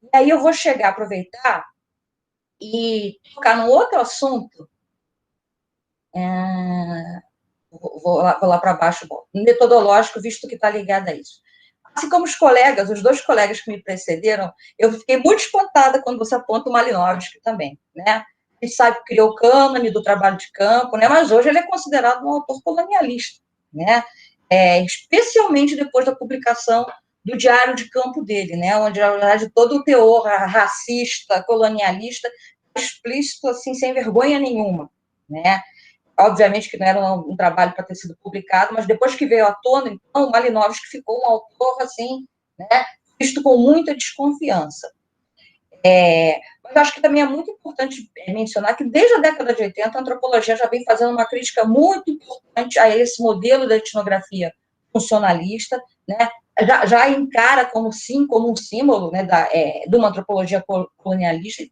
E aí eu vou aproveitar e tocar num outro assunto, vou lá para baixo, metodológico, visto que está ligado a isso. Assim como os dois colegas que me precederam, eu fiquei muito espantada quando você aponta o Malinowski também, né? A gente sabe que criou o cânone do trabalho de campo, né? Mas hoje ele é considerado um autor colonialista, né? Especialmente depois da publicação do diário de campo dele, né? Onde, na verdade, todo o teor racista, colonialista, explícito, assim, sem vergonha nenhuma, né? Obviamente que não era um trabalho para ter sido publicado, mas depois que veio à tona, então, o Malinowski ficou um autor, assim, né, visto com muita desconfiança. Mas eu acho que também é muito importante mencionar que, desde a década de 80, a antropologia já vem fazendo uma crítica muito importante a esse modelo da etnografia funcionalista, né, já encara como um símbolo, né, de uma antropologia colonialista.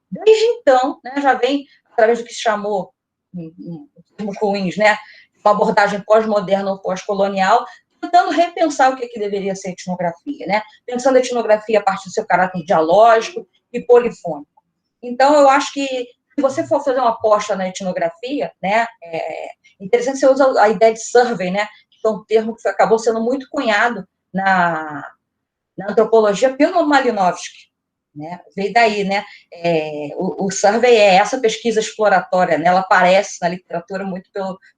Desde então, né, já vem, através do que se chamou, termos ruins, né, uma abordagem pós-moderna ou pós-colonial, tentando repensar o que deveria ser etnografia, né, pensando a etnografia a partir do seu caráter dialógico e polifônico. Então, eu acho que, se você for fazer uma aposta na etnografia, né, é interessante você usar a ideia de survey, né, que é um termo que acabou sendo muito cunhado na antropologia pelo Malinowski, né? Veio daí, né? O survey é essa pesquisa exploratória, né? Ela aparece na literatura muito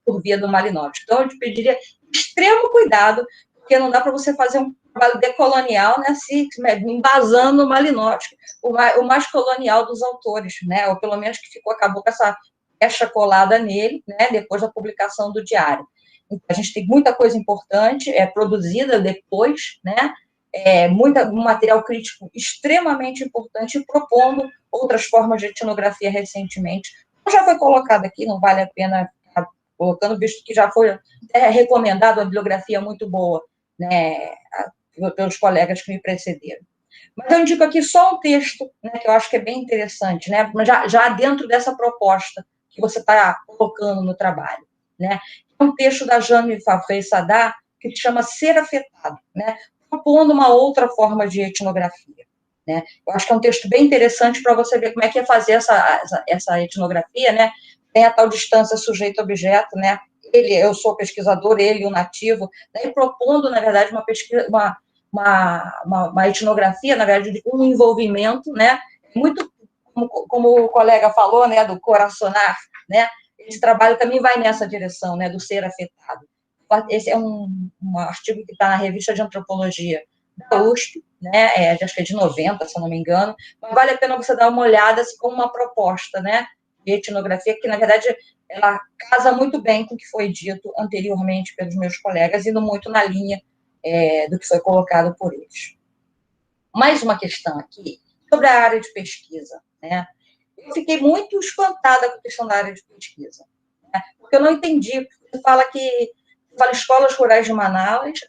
por via do Malinowski. Então, eu te pediria extremo cuidado, porque não dá para você fazer um trabalho decolonial, né? Se embasando no Malinowski, o mais colonial dos autores, né? Ou pelo menos que acabou com essa pecha colada nele, né? Depois da publicação do diário. Então, a gente tem muita coisa importante produzida depois, né? Um material crítico extremamente importante e propondo outras formas de etnografia recentemente. Já foi colocado aqui, não vale a pena ficar colocando, visto que já foi recomendado uma bibliografia muito boa, né, pelos colegas que me precederam. Mas eu indico aqui só um texto, né, que eu acho que é bem interessante, né, já dentro dessa proposta que você está colocando no trabalho, né. É um texto da Jane Favre-Sadar, que se chama Ser Afetado, né, propondo uma outra forma de etnografia, né? Eu acho que é um texto bem interessante para você ver como é que é fazer essa etnografia, né? Tem a tal distância sujeito-objeto, né? Eu sou pesquisador, ele o nativo, né? E propondo, na verdade, uma pesquisa, uma etnografia, na verdade, de um envolvimento, né? Muito, como o colega falou, né? Do coraçonar, né? Esse trabalho também vai nessa direção, né? Do ser afetado. Esse é um artigo que está na revista de antropologia da USP, né, acho que é de 90, se eu não me engano, mas vale a pena você dar uma olhada assim, como uma proposta, né, de etnografia, que, na verdade, ela casa muito bem com o que foi dito anteriormente pelos meus colegas, indo muito na linha do que foi colocado por eles. Mais uma questão aqui, sobre a área de pesquisa, né, eu fiquei muito espantada com a questão da área de pesquisa, né, porque eu não entendi, você fala escolas rurais de Manaus,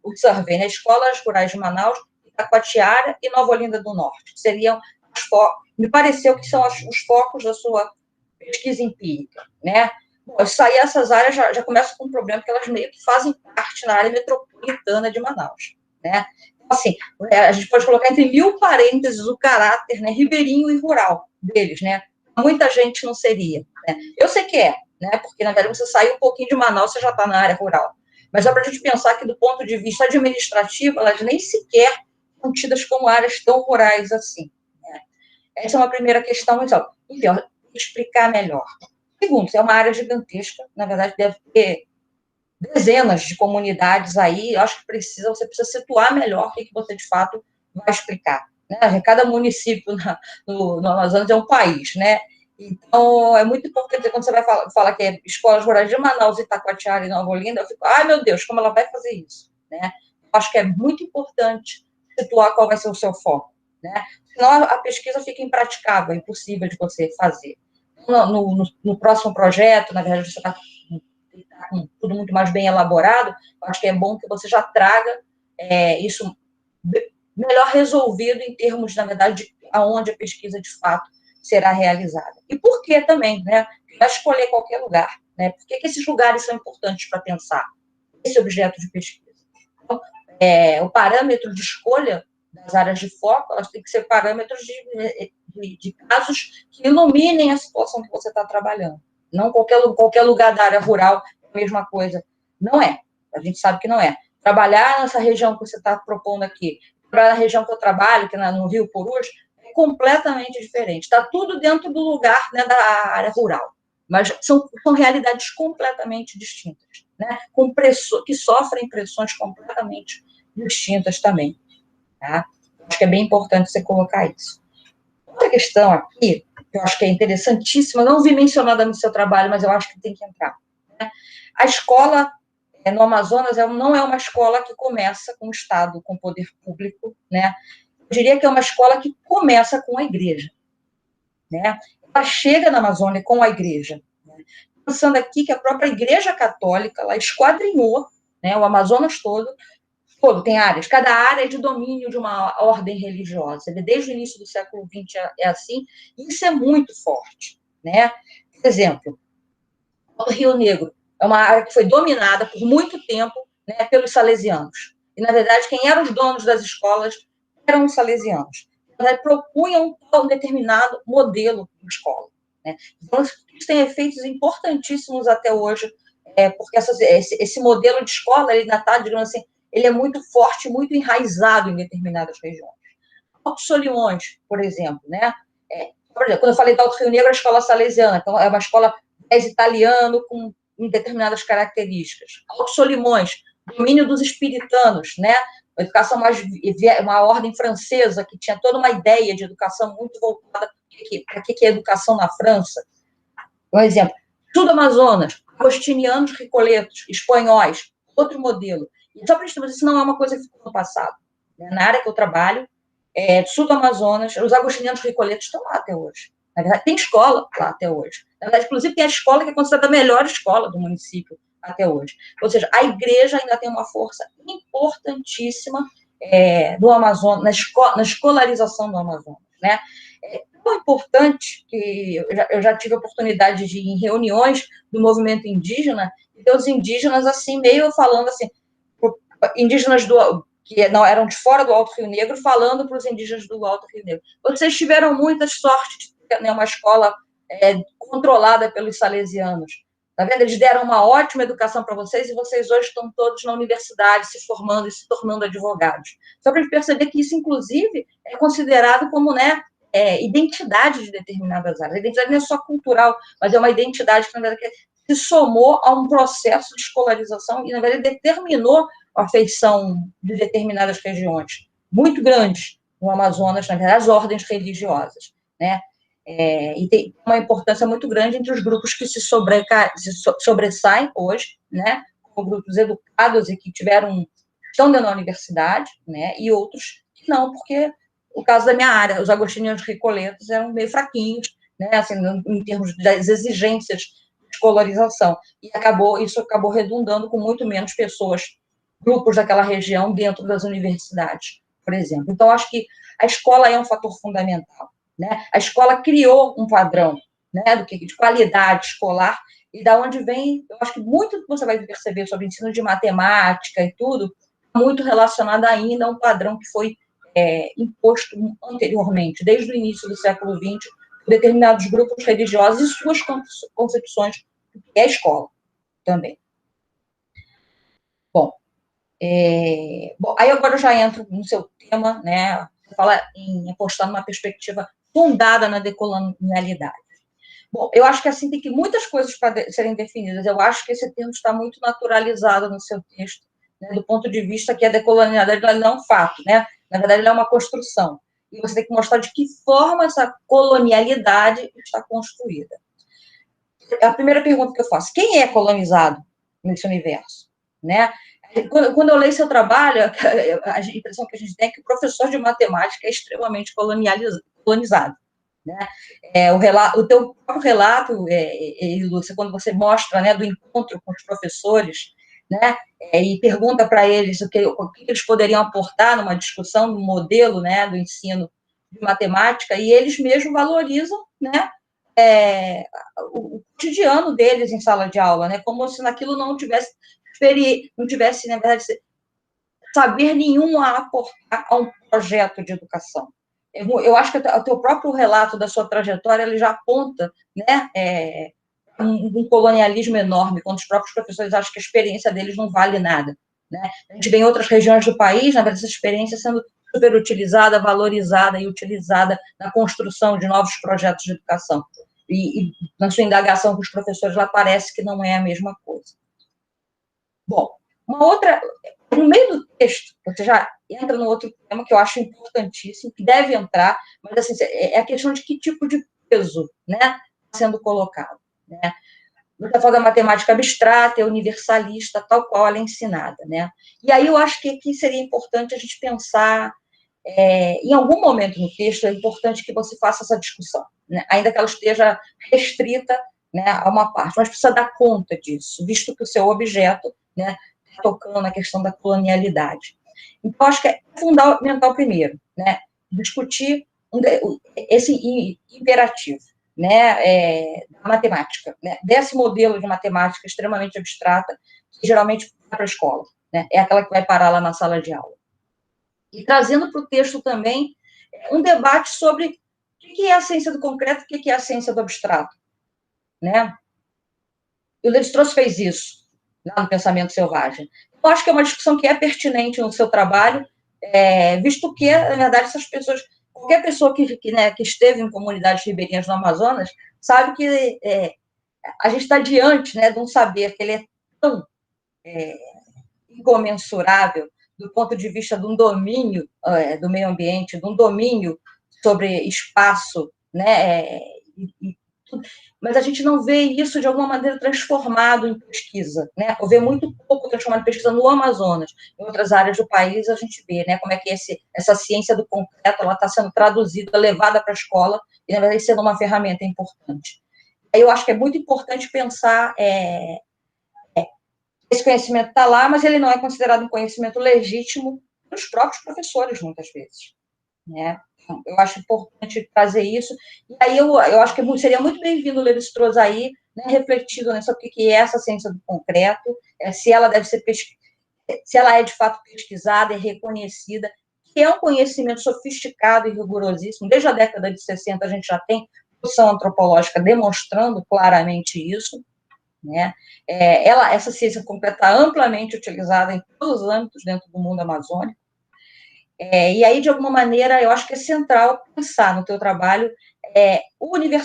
o survey, né? Escolas rurais de Manaus, Itacoatiara e Nova Olinda do Norte, que seriam me pareceu que são os focos da sua pesquisa empírica, né? Bom, essas áreas já começam com um problema, porque elas meio que fazem parte na área metropolitana de Manaus, né? Então, assim, a gente pode colocar entre 1000 parênteses o caráter, né, ribeirinho e rural deles, né? Muita gente não seria, né? Eu sei que né? Porque, na verdade, você sair um pouquinho de Manaus, você já está na área rural. Mas é para a gente pensar que, do ponto de vista administrativo, elas nem sequer são tidas como áreas tão rurais assim. Né? Essa é uma primeira questão, então, explicar melhor. Segundo, é uma área gigantesca, na verdade, deve ter dezenas de comunidades aí, eu acho que você precisa situar melhor o que você, de fato, vai explicar. Né? Cada município no Amazonas é um país, né? Então, é muito importante, quando você vai falar que é escolas rurais de Manaus, Itacoatiara e Nova Olinda, eu fico, ai, meu Deus, como ela vai fazer isso? Né? Eu acho que é muito importante situar qual vai ser o seu foco. Né? Senão, a pesquisa fica impraticável, impossível de você fazer. No próximo projeto, na verdade, você está com tudo muito mais bem elaborado, eu acho que é bom que você já traga isso melhor resolvido em termos, na verdade, de aonde a pesquisa, de fato, será realizada. E por que também, né? Vai escolher qualquer lugar, né? Por que esses lugares são importantes para pensar esse objeto de pesquisa? Então, o parâmetro de escolha das áreas de foco, elas têm que ser parâmetros de casos que iluminem a situação que você está trabalhando. Não qualquer lugar da área rural é a mesma coisa. Não é. A gente sabe que não é. Trabalhar nessa região que você está propondo aqui, trabalhar na região que eu trabalho, que é no Rio Purus, é completamente diferente. Está tudo dentro do lugar, né, da área rural. Mas são realidades completamente distintas, né? Que sofrem pressões completamente distintas também. Tá? Acho que é bem importante você colocar isso. Outra questão aqui, que eu acho que é interessantíssima, não vi mencionada no seu trabalho, mas eu acho que tem que entrar. Né? A escola no Amazonas não é uma escola que começa com o Estado, com o poder público, né? Eu diria que é uma escola que começa com a igreja. Né? Ela chega na Amazônia com a igreja. Né? Pensando aqui que a própria Igreja Católica ela esquadrinhou, né, o Amazonas todo tem áreas, cada área é de domínio de uma ordem religiosa. Desde o início do século XX é assim, e isso é muito forte. Né? Por exemplo, o Rio Negro é uma área que foi dominada por muito tempo, né, pelos salesianos. E, na verdade, quem eram os donos das escolas eram os salesianos. Eles propunham um determinado modelo de escola. Né? Então, isso tem efeitos importantíssimos até hoje, porque esse modelo de escola, ele ainda está, digamos assim, ele é muito forte, muito enraizado em determinadas regiões. Alto Solimões, por exemplo, né? Por exemplo, quando eu falei do Alto Rio Negro, a escola salesiana, então é uma escola italiano com determinadas características. Alto Solimões, domínio dos espiritanos, né? Uma ordem francesa que tinha toda uma ideia de educação muito voltada para o que é educação na França. Um exemplo, Sul do Amazonas, agostinianos recoletos, espanhóis, outro modelo. E só para gente dizer, isso não é uma coisa que ficou no passado. Né? Na área que eu trabalho, Sul do Amazonas, os agostinianos recoletos estão lá até hoje. Na verdade, tem escola lá até hoje. Na verdade, inclusive, tem a escola que é considerada a melhor escola do município até hoje. Ou seja, a igreja ainda tem uma força importantíssima no Amazonas, na escolarização do Amazonas. Né? É tão importante que eu já tive a oportunidade de ir em reuniões do movimento indígena, e ter os indígenas, assim, meio falando assim, indígenas que não eram de fora do Alto Rio Negro, falando para os indígenas do Alto Rio Negro. Vocês tiveram muita sorte de ter, né, uma escola controlada pelos salesianos. Tá vendo? Eles deram uma ótima educação para vocês e vocês hoje estão todos na universidade se formando e se tornando advogados. Só para a gente perceber que isso, inclusive, é considerado como, né, identidade de determinadas áreas. A identidade não é só cultural, mas é uma identidade que, na verdade, se somou a um processo de escolarização e, na verdade, determinou a feição de determinadas regiões muito grandes no Amazonas, na verdade, as ordens religiosas, né? E tem uma importância muito grande entre os grupos que se sobressaem hoje, né? Como grupos educados e que estão dentro da universidade, né? E outros que não, porque o caso da minha área, os agostinianos recoletos eram meio fraquinhos, né? Assim, em termos das exigências de escolarização, e isso acabou redundando com muito menos pessoas, grupos daquela região dentro das universidades, por exemplo. Então, acho que a escola é um fator fundamental. Né? A escola criou um padrão, né, de qualidade escolar, e da onde vem, eu acho que muito que você vai perceber sobre o ensino de matemática e tudo, muito relacionado ainda a um padrão que foi imposto anteriormente, desde o início do século XX, por determinados grupos religiosos e suas concepções do que é a escola também. Bom, aí agora eu já entro no seu tema, né? Você fala em apostar numa perspectiva fundada na decolonialidade. Bom, eu acho que assim tem que muitas coisas para serem definidas. Eu acho que esse termo está muito naturalizado no seu texto, né, do ponto de vista que a decolonialidade não é um fato, né? Na verdade, ela é uma construção. E você tem que mostrar de que forma essa colonialidade está construída. A primeira pergunta que eu faço: quem é colonizado nesse universo, né? Quando eu leio seu trabalho, a impressão que a gente tem é que o professor de matemática é extremamente colonizado. Né? O teu próprio relato, Lúcia, quando você mostra, né, do encontro com os professores, né, e pergunta para eles o que eles poderiam aportar numa discussão do modelo, né, do ensino de matemática, e eles mesmos valorizam, né, o cotidiano deles em sala de aula, né, como se naquilo não tivesse, na verdade, saber nenhum a aportar a um projeto de educação. Eu acho que o teu próprio relato da sua trajetória, ele já aponta, né, um colonialismo enorme, quando os próprios professores acham que a experiência deles não vale nada. Né? A gente vê em outras regiões do país, na verdade, essa experiência sendo super utilizada, valorizada e utilizada na construção de novos projetos de educação. E na sua indagação com os professores, lá parece que não é a mesma coisa. Bom, uma outra... No meio do texto, você já entra no outro tema que eu acho importantíssimo, que deve entrar, mas assim, é a questão de que tipo de peso, né, sendo colocado. Né? Você fala da matemática abstrata, é universalista, tal qual ela é ensinada. Né? E aí eu acho que aqui seria importante a gente pensar, em algum momento no texto, é importante que você faça essa discussão, né? Ainda que ela esteja restrita, né, a uma parte, mas precisa dar conta disso, visto que o seu objeto, né, tocando na questão da colonialidade. Então, acho que é fundamental, primeiro, né, discutir esse imperativo, né, da matemática, né, desse modelo de matemática extremamente abstrata, que geralmente vai para a escola, né, é aquela que vai parar lá na sala de aula. E trazendo para o texto também um debate sobre o que é a ciência do concreto e o que é a ciência do abstrato. Né? E o Lévi-Strauss fez isso lá no Pensamento Selvagem. Eu acho que é uma discussão que é pertinente no seu trabalho, visto que, na verdade, essas pessoas, qualquer pessoa que esteve em comunidades ribeirinhas no Amazonas, sabe que a gente está diante, né, de um saber que ele é tão incomensurável do ponto de vista de um domínio do meio ambiente, de um domínio sobre espaço, né, mas a gente não vê isso de alguma maneira transformado em pesquisa, né? Ou vê muito pouco transformado em pesquisa no Amazonas. Em outras áreas do país a gente vê, né, como é que essa ciência do concreto ela está sendo traduzida, levada para a escola e na verdade sendo uma ferramenta importante. Eu acho que é muito importante pensar esse conhecimento está lá, mas ele não é considerado um conhecimento legítimo pelos próprios professores, muitas vezes. Né? Eu acho importante trazer isso. E aí eu acho que seria muito bem-vindo o Lévi-Strauss aí, né, refletido sobre o que é essa ciência do concreto, se ela deve ser se ela é de fato pesquisada e reconhecida, que é um conhecimento sofisticado e rigorosíssimo. Desde a década de 60 a gente já tem produção antropológica demonstrando claramente isso. Né? Essa ciência concreta está amplamente utilizada em todos os âmbitos dentro do mundo amazônico. E aí, de alguma maneira, eu acho que é central pensar no teu trabalho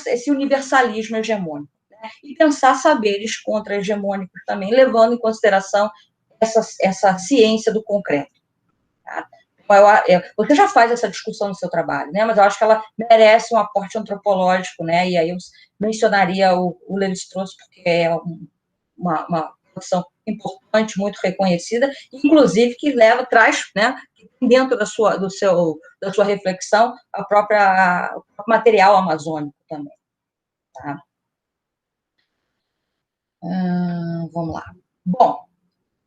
esse universalismo hegemônico, né? E pensar saberes contra-hegemônicos também, levando em consideração essa ciência do concreto. Tá? Você já faz essa discussão no seu trabalho, né? Mas eu acho que ela merece um aporte antropológico, né? E aí eu mencionaria o Lévi-Strauss, porque é uma produção importante, muito reconhecida, inclusive que traz, né, dentro da sua reflexão, o próprio material amazônico também. Tá? Vamos lá. Bom,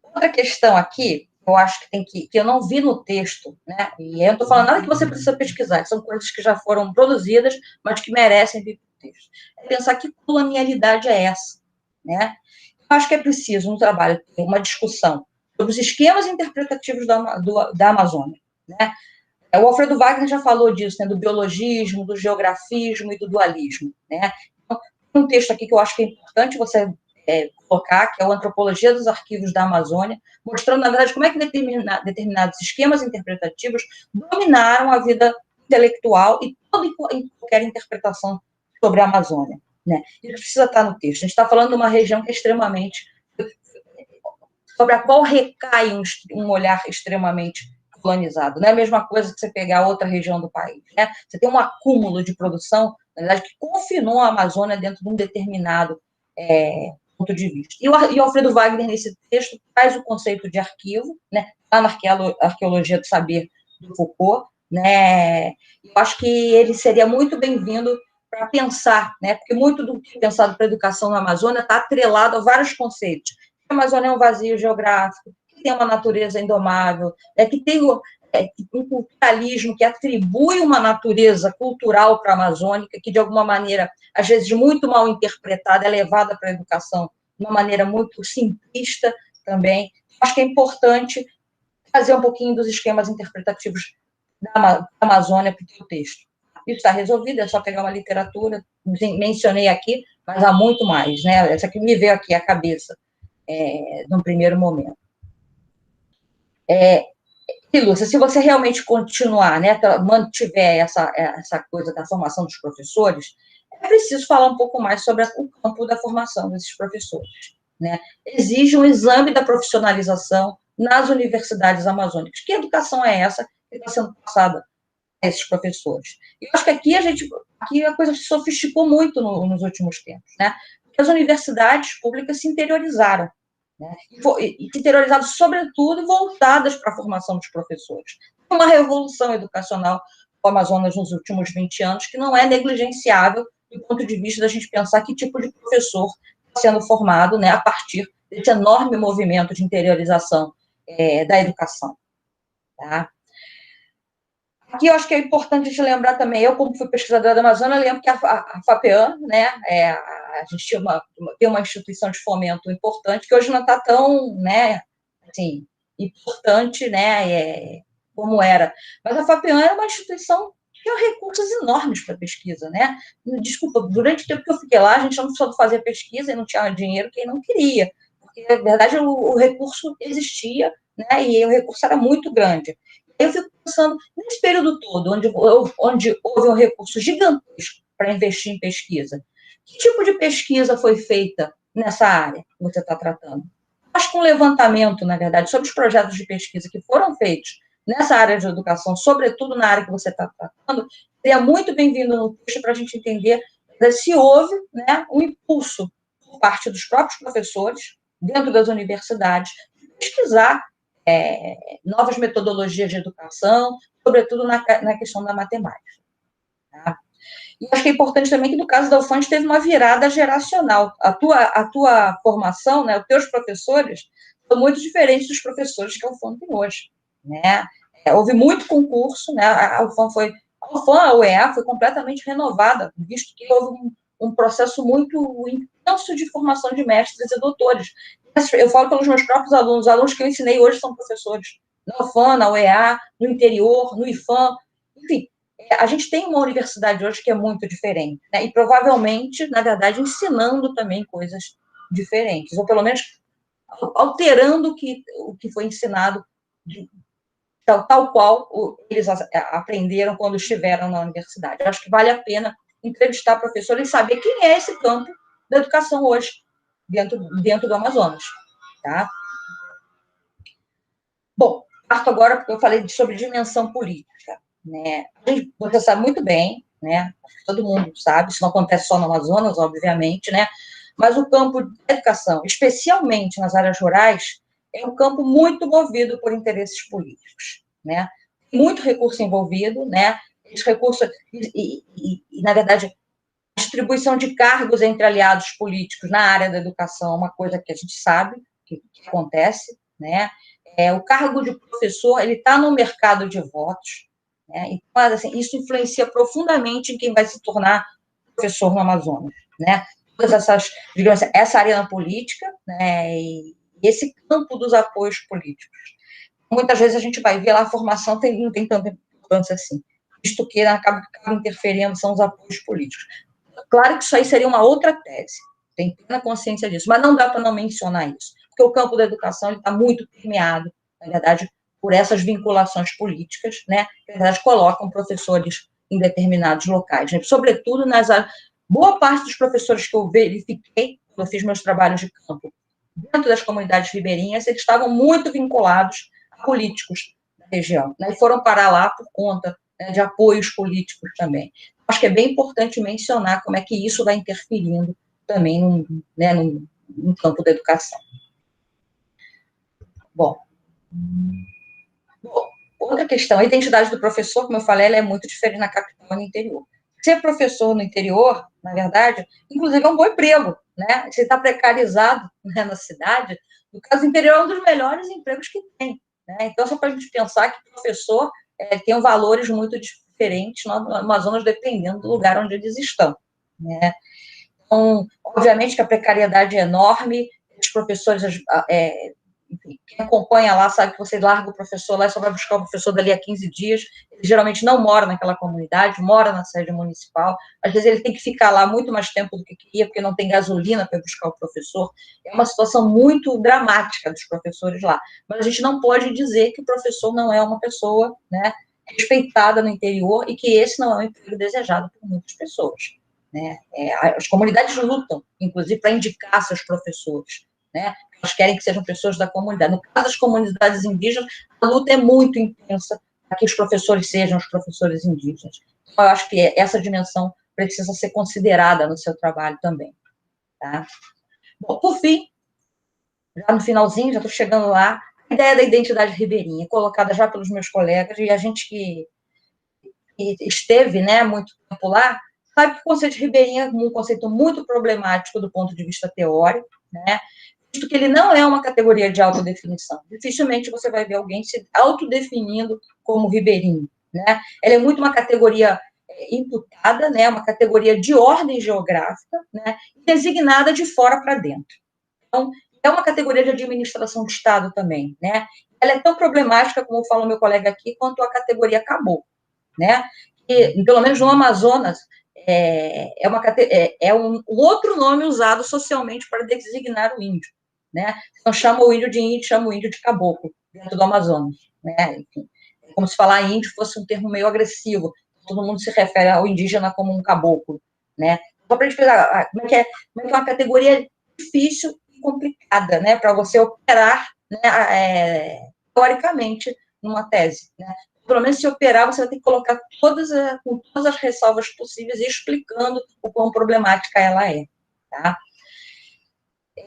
outra questão aqui, eu acho que eu não vi no texto, né, e eu não estou falando nada que você precisa pesquisar, são coisas que já foram produzidas, mas que merecem vir para o texto. É pensar que colonialidade é essa, né? Eu acho que é preciso, no trabalho, ter uma discussão sobre os esquemas interpretativos da Amazônia. Né? O Alfredo Wagner já falou disso, né, do biologismo, do geografismo e do dualismo. Né? Então, tem um texto aqui que eu acho que é importante você colocar, que é a Antropologia dos Arquivos da Amazônia, mostrando, na verdade, como é que determinados esquemas interpretativos dominaram a vida intelectual e toda e qualquer interpretação sobre a Amazônia, né? Isso precisa estar no texto. A gente está falando de uma região que é extremamente... sobre a qual recai um olhar extremamente colonizado. Não é a mesma coisa que você pegar outra região do país, né? Você tem um acúmulo de produção, na verdade, que confinou a Amazônia dentro de um determinado ponto de vista. E o Alfredo Wagner, nesse texto, traz o conceito de arquivo, né? Lá na Arqueologia do Saber, do Foucault, né? Eu acho que ele seria muito bem-vindo para pensar, né? Porque muito do que é pensado para a educação na Amazônia está atrelado a vários conceitos. A Amazônia é um vazio geográfico, que tem uma natureza indomável, que tem um culturalismo que atribui uma natureza cultural para a Amazônica, que, de alguma maneira, às vezes muito mal interpretada, é levada para a educação de uma maneira muito simplista também. Acho que é importante fazer um pouquinho dos esquemas interpretativos da Amazônia para o teu texto. Isso está resolvido, é só pegar uma literatura, mencionei aqui, mas há muito mais, né? Essa que me veio aqui à cabeça, num primeiro momento. E, Lúcia, se você realmente continuar, né, mantiver essa coisa da formação dos professores, é preciso falar um pouco mais sobre o campo da formação desses professores, né? Exige um exame da profissionalização nas universidades amazônicas. Que educação é essa que está sendo passada a esses professores? E eu acho que aqui a coisa se sofisticou muito nos últimos tempos, né? Porque as universidades públicas se interiorizaram, né? E interiorizadas, sobretudo, voltadas para a formação dos professores. Uma revolução educacional no Amazonas nos últimos 20 anos que não é negligenciável do ponto de vista da gente pensar que tipo de professor está sendo formado, né, a partir desse enorme movimento de interiorização da educação. Tá? Aqui eu acho que é importante a gente lembrar também, eu como fui pesquisadora da Amazônia, lembro que a FAPEAM, né, a gente tem uma instituição de fomento importante, que hoje não está tão, né, assim, importante, né, como era. Mas a FAPEAM era uma instituição que tinha recursos enormes para pesquisa, né? Desculpa, durante o tempo que eu fiquei lá, a gente não precisou fazer pesquisa e não tinha dinheiro quem não queria, porque, na verdade, o recurso existia, né, e o recurso era muito grande. Eu fico pensando, nesse período todo, onde houve um recurso gigantesco para investir em pesquisa, que tipo de pesquisa foi feita nessa área que você está tratando? Acho que um levantamento, na verdade, sobre os projetos de pesquisa que foram feitos nessa área de educação, sobretudo na área que você está tratando, seria muito bem-vindo no texto para a gente entender se houve, né, um impulso por parte dos próprios professores, dentro das universidades, de pesquisar novas metodologias de educação, sobretudo na questão da matemática. Tá? E acho que é importante também que, no caso da UFAM, teve uma virada geracional. A tua formação, né, os teus professores, são muito diferentes dos professores que a UFAM tem hoje. Né? Houve muito concurso, né? A UEA foi completamente renovada, visto que houve um processo muito intenso de formação de mestres e doutores. Eu falo pelos meus próprios alunos, os alunos que eu ensinei hoje são professores na UFAM, na UEA, no interior, no IFAM, enfim, a gente tem uma universidade hoje que é muito diferente, né? E provavelmente, na verdade, ensinando também coisas diferentes, ou pelo menos alterando o que foi ensinado, tal qual eles aprenderam quando estiveram na universidade. Eu acho que vale a pena entrevistar professores e saber quem é esse campo da educação hoje, dentro do Amazonas. Tá? Bom, parto agora porque eu falei sobre dimensão política. Né? Você sabe muito bem, né? Todo mundo sabe, isso não acontece só no Amazonas, obviamente, né? Mas o campo de educação, especialmente nas áreas rurais, é um campo muito movido por interesses políticos. Né? Muito recurso envolvido, né? Esse recurso, na verdade, a distribuição de cargos entre aliados políticos na área da educação é uma coisa que a gente sabe que acontece, né? O cargo de professor, ele está no mercado de votos, né? Então, assim, isso influencia profundamente em quem vai se tornar professor no Amazonas, né? Todas essas, digamos assim, essa arena política, né? E esse campo dos apoios políticos. Muitas vezes a gente vai ver lá a formação não tem tanta importância assim, visto que acaba interferindo são os apoios políticos. Claro que isso aí seria uma outra tese, tenho plena consciência disso, mas não dá para não mencionar isso, porque o campo da educação está muito permeado, na verdade, por essas vinculações políticas, né, que, na verdade, colocam professores em determinados locais, né, sobretudo boa parte dos professores que eu verifiquei, quando eu fiz meus trabalhos de campo, dentro das comunidades ribeirinhas, eles estavam muito vinculados a políticos da região, né, e foram parar lá por conta, né, de apoios políticos também. Acho que é bem importante mencionar como é que isso vai interferindo também no campo da educação. Bom, outra questão, a identidade do professor, como eu falei, ela é muito diferente na capital e no interior. Ser professor no interior, na verdade, inclusive é um bom emprego, né? Você está precarizado, né, na cidade, no caso, o interior é um dos melhores empregos que tem, né? Então, só para a gente pensar que o professor tem valores muito diferentes no Amazonas, dependendo do lugar onde eles estão, né? Então, obviamente que a precariedade é enorme, os professores, enfim, quem acompanha lá sabe que você larga o professor lá e só vai buscar o professor dali a 15 dias, ele geralmente não mora naquela comunidade, mora na sede municipal, às vezes ele tem que ficar lá muito mais tempo do que queria, porque não tem gasolina para buscar o professor, é uma situação muito dramática dos professores lá, mas a gente não pode dizer que o professor não é uma pessoa, né, respeitada no interior e que esse não é um emprego desejado por muitas pessoas, né? As comunidades lutam, inclusive, para indicar seus professores, né? Elas querem que sejam pessoas da comunidade. No caso das comunidades indígenas, a luta é muito intensa para que os professores sejam os professores indígenas. Então, eu acho que essa dimensão precisa ser considerada no seu trabalho também. Tá? Bom, por fim, já no finalzinho, já estou chegando lá, a ideia da identidade ribeirinha, colocada já pelos meus colegas, e a gente que esteve, né, muito tempo lá, sabe que o conceito de ribeirinha é um conceito muito problemático do ponto de vista teórico, né, visto que ele não é uma categoria de autodefinição. Dificilmente você vai ver alguém se autodefinindo como ribeirinho, né? Ela é muito uma categoria imputada, né, uma categoria de ordem geográfica, né, designada de fora para dentro. Então, é uma categoria de administração de Estado também, né? Ela é tão problemática, como fala o meu colega aqui, quanto a categoria caboclo, né? E, pelo menos no Amazonas, é um outro nome usado socialmente para designar o índio, né? Então, chama o índio de índio, chama o índio de caboclo, dentro do Amazonas, né? Enfim, é como se falar índio fosse um termo meio agressivo, todo mundo se refere ao indígena como um caboclo, né? Só para a gente pensar, como é que é uma categoria difícil e complicada, né? Para você operar, né, teoricamente, numa tese, né? Pelo menos se operar, você vai ter que colocar com todas as ressalvas possíveis e explicando o quão problemática ela é, tá?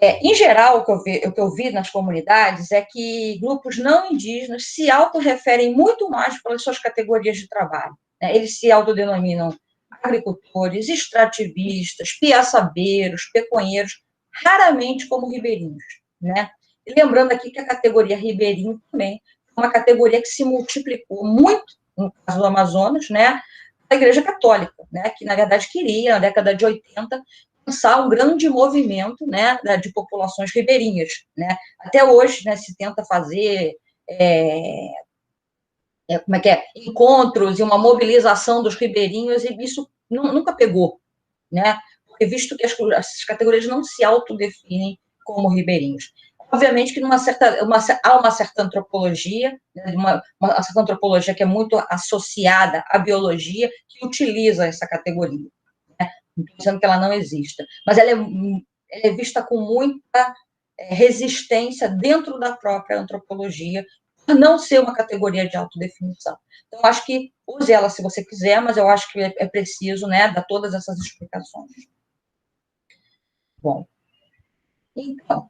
Em geral, o que eu vi nas comunidades é que grupos não indígenas se autorreferem muito mais pelas suas categorias de trabalho, né? Eles se autodenominam agricultores, extrativistas, piaçabeiros, peconheiros, raramente como ribeirinhos, né? E lembrando aqui que a categoria ribeirinho também é uma categoria que se multiplicou muito, no caso do Amazonas, né, a Igreja Católica, né, que, na verdade, queria, na década de 80, lançar um grande movimento, né, de populações ribeirinhas, né. Até hoje, né, se tenta fazer encontros e uma mobilização dos ribeirinhos, e isso nunca pegou, né, porque visto que as categorias não se autodefinem como ribeirinhos. Obviamente que há uma certa antropologia, né, uma certa antropologia que é muito associada à biologia, que utiliza essa categoria, né, não estou dizendo que ela não exista, mas ela é vista com muita resistência dentro da própria antropologia, por não ser uma categoria de autodefinição. Então, acho que use ela se você quiser, mas eu acho que é preciso, né, dar todas essas explicações. Bom, então,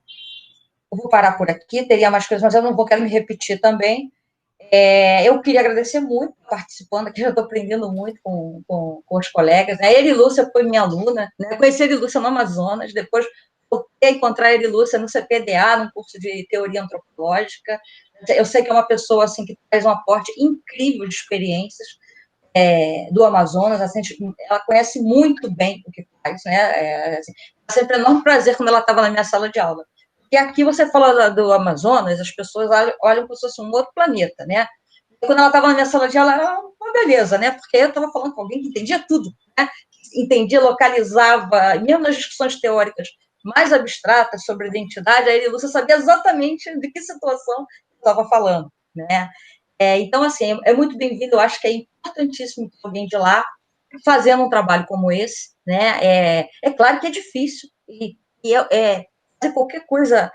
eu vou parar por aqui, teria mais coisas, mas eu não quero me repetir também. Eu queria agradecer muito participando aqui, já estou aprendendo muito com os colegas. A Erilúcia foi minha aluna, né? Conheci a Erilúcia no Amazonas, depois voltei a encontrar a Erilúcia no CPDA, num curso de teoria antropológica. Eu sei que é uma pessoa assim, que traz um aporte incrível de experiências do Amazonas, assim, ela conhece muito bem o que faz, né? Assim, é sempre um enorme prazer quando ela estava na minha sala de aula. E aqui você fala do Amazonas, as pessoas olham como se fosse um outro planeta, né? E quando ela estava na minha sala de aula, era uma beleza, né? Porque eu estava falando com alguém que entendia tudo, né? entendia, localizava, mesmo nas discussões teóricas mais abstratas sobre identidade, a Lúcia sabia exatamente de que situação estava falando, né? Então, assim, é muito bem-vindo, eu acho que é importantíssimo ter alguém de lá fazendo um trabalho como esse, né? É claro que é difícil, e fazer qualquer coisa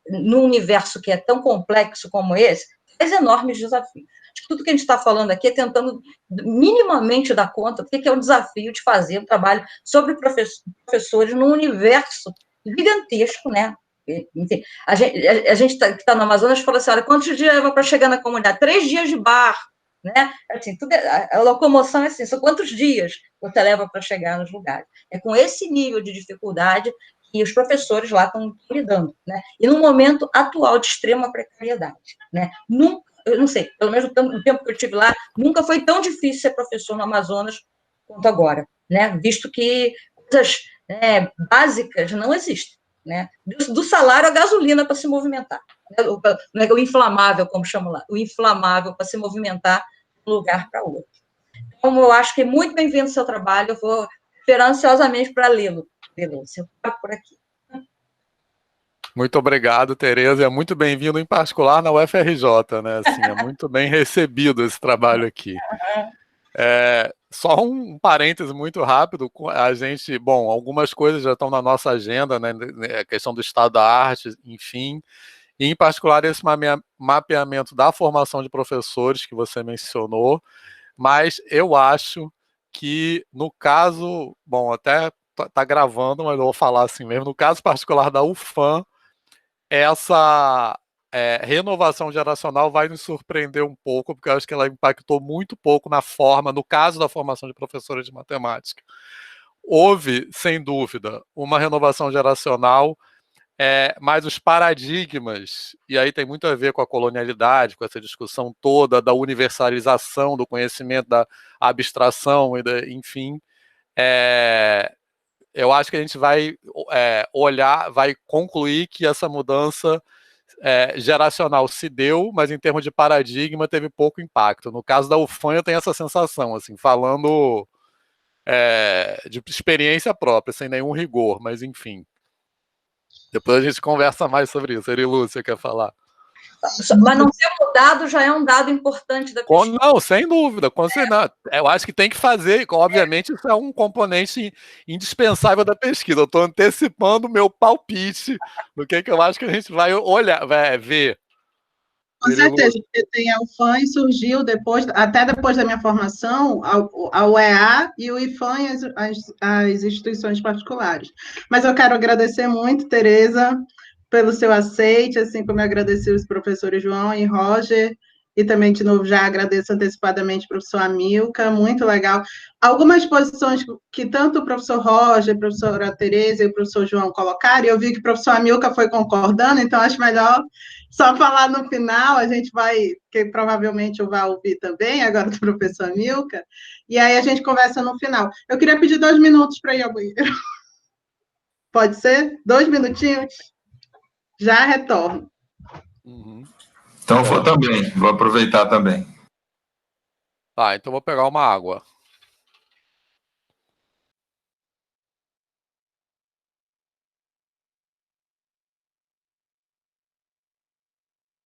num universo que é tão complexo como esse, traz enormes desafios. Acho que tudo que a gente está falando aqui é tentando minimamente dar conta do que é o desafio de fazer um trabalho sobre professores num universo gigantesco, né? Enfim, a gente que está no Amazonas fala assim, olha, quantos dias leva para chegar na comunidade? 3 dias de barco, né? Assim, a locomoção é assim, são quantos dias você leva para chegar nos lugares? É com esse nível de dificuldade que os professores lá estão lidando, né? E no momento atual de extrema precariedade, né? Eu não sei, pelo menos no tempo que eu estive lá, nunca foi tão difícil ser professor no Amazonas quanto agora, né? Visto que coisas básicas não existem, né? Do salário à gasolina para se movimentar, né? O inflamável, como chamam lá, o inflamável para se movimentar de um lugar para outro. Então, eu acho que é muito bem-vindo o seu trabalho, eu vou esperar ansiosamente para lê-lo. Eu paro por aqui. Muito obrigado, Tereza. É muito bem-vindo, em particular, na UFRJ, né? Assim, é muito bem recebido esse trabalho aqui. Só um parêntese muito rápido. A gente, bom, algumas coisas já estão na nossa agenda, né? A questão do estado da arte, enfim. E, em particular, esse mapeamento da formação de professores que você mencionou. Mas eu acho que, no caso, bom, até tá gravando, mas eu vou falar assim mesmo, no caso particular da UFAM, essa renovação geracional vai nos surpreender um pouco, porque eu acho que ela impactou muito pouco na forma, no caso da formação de professores de matemática. Houve, sem dúvida, uma renovação geracional, mas os paradigmas, e aí tem muito a ver com a colonialidade, com essa discussão toda da universalização do conhecimento, da abstração, enfim, eu acho que a gente vai olhar, vai concluir que essa mudança geracional se deu, mas em termos de paradigma teve pouco impacto. No caso da UFAM eu tenho essa sensação, assim, falando de experiência própria, sem nenhum rigor, mas enfim. Depois a gente conversa mais sobre isso. Lúcia quer falar? Mas não ter mudado já é um dado importante da pesquisa. Não, sem dúvida. Eu acho que tem que fazer, obviamente, isso é um componente indispensável da pesquisa. Eu estou antecipando o meu palpite do que eu acho que a gente vai olhar, vai ver. Com certeza, porque tem a UFAM e surgiu até depois da minha formação, a UEA e o IFAM e as instituições particulares. Mas eu quero agradecer muito, Tereza, pelo seu aceite, assim como eu agradeci os professores João e Roger, e também, de novo, já agradeço antecipadamente o professor Amilcar, muito legal. Algumas posições que tanto o professor Roger, a professora Tereza e o professor João colocaram, eu vi que o professor Amilcar foi concordando, então acho melhor só falar no final, a gente vai, que provavelmente eu vou ouvir também, agora do professor Amilcar, e aí a gente conversa no final. Eu queria pedir 2 minutos para ir ao banheiro. Pode ser? 2 minutinhos? Já retorno. Então vou aproveitar também. Então vou pegar uma água.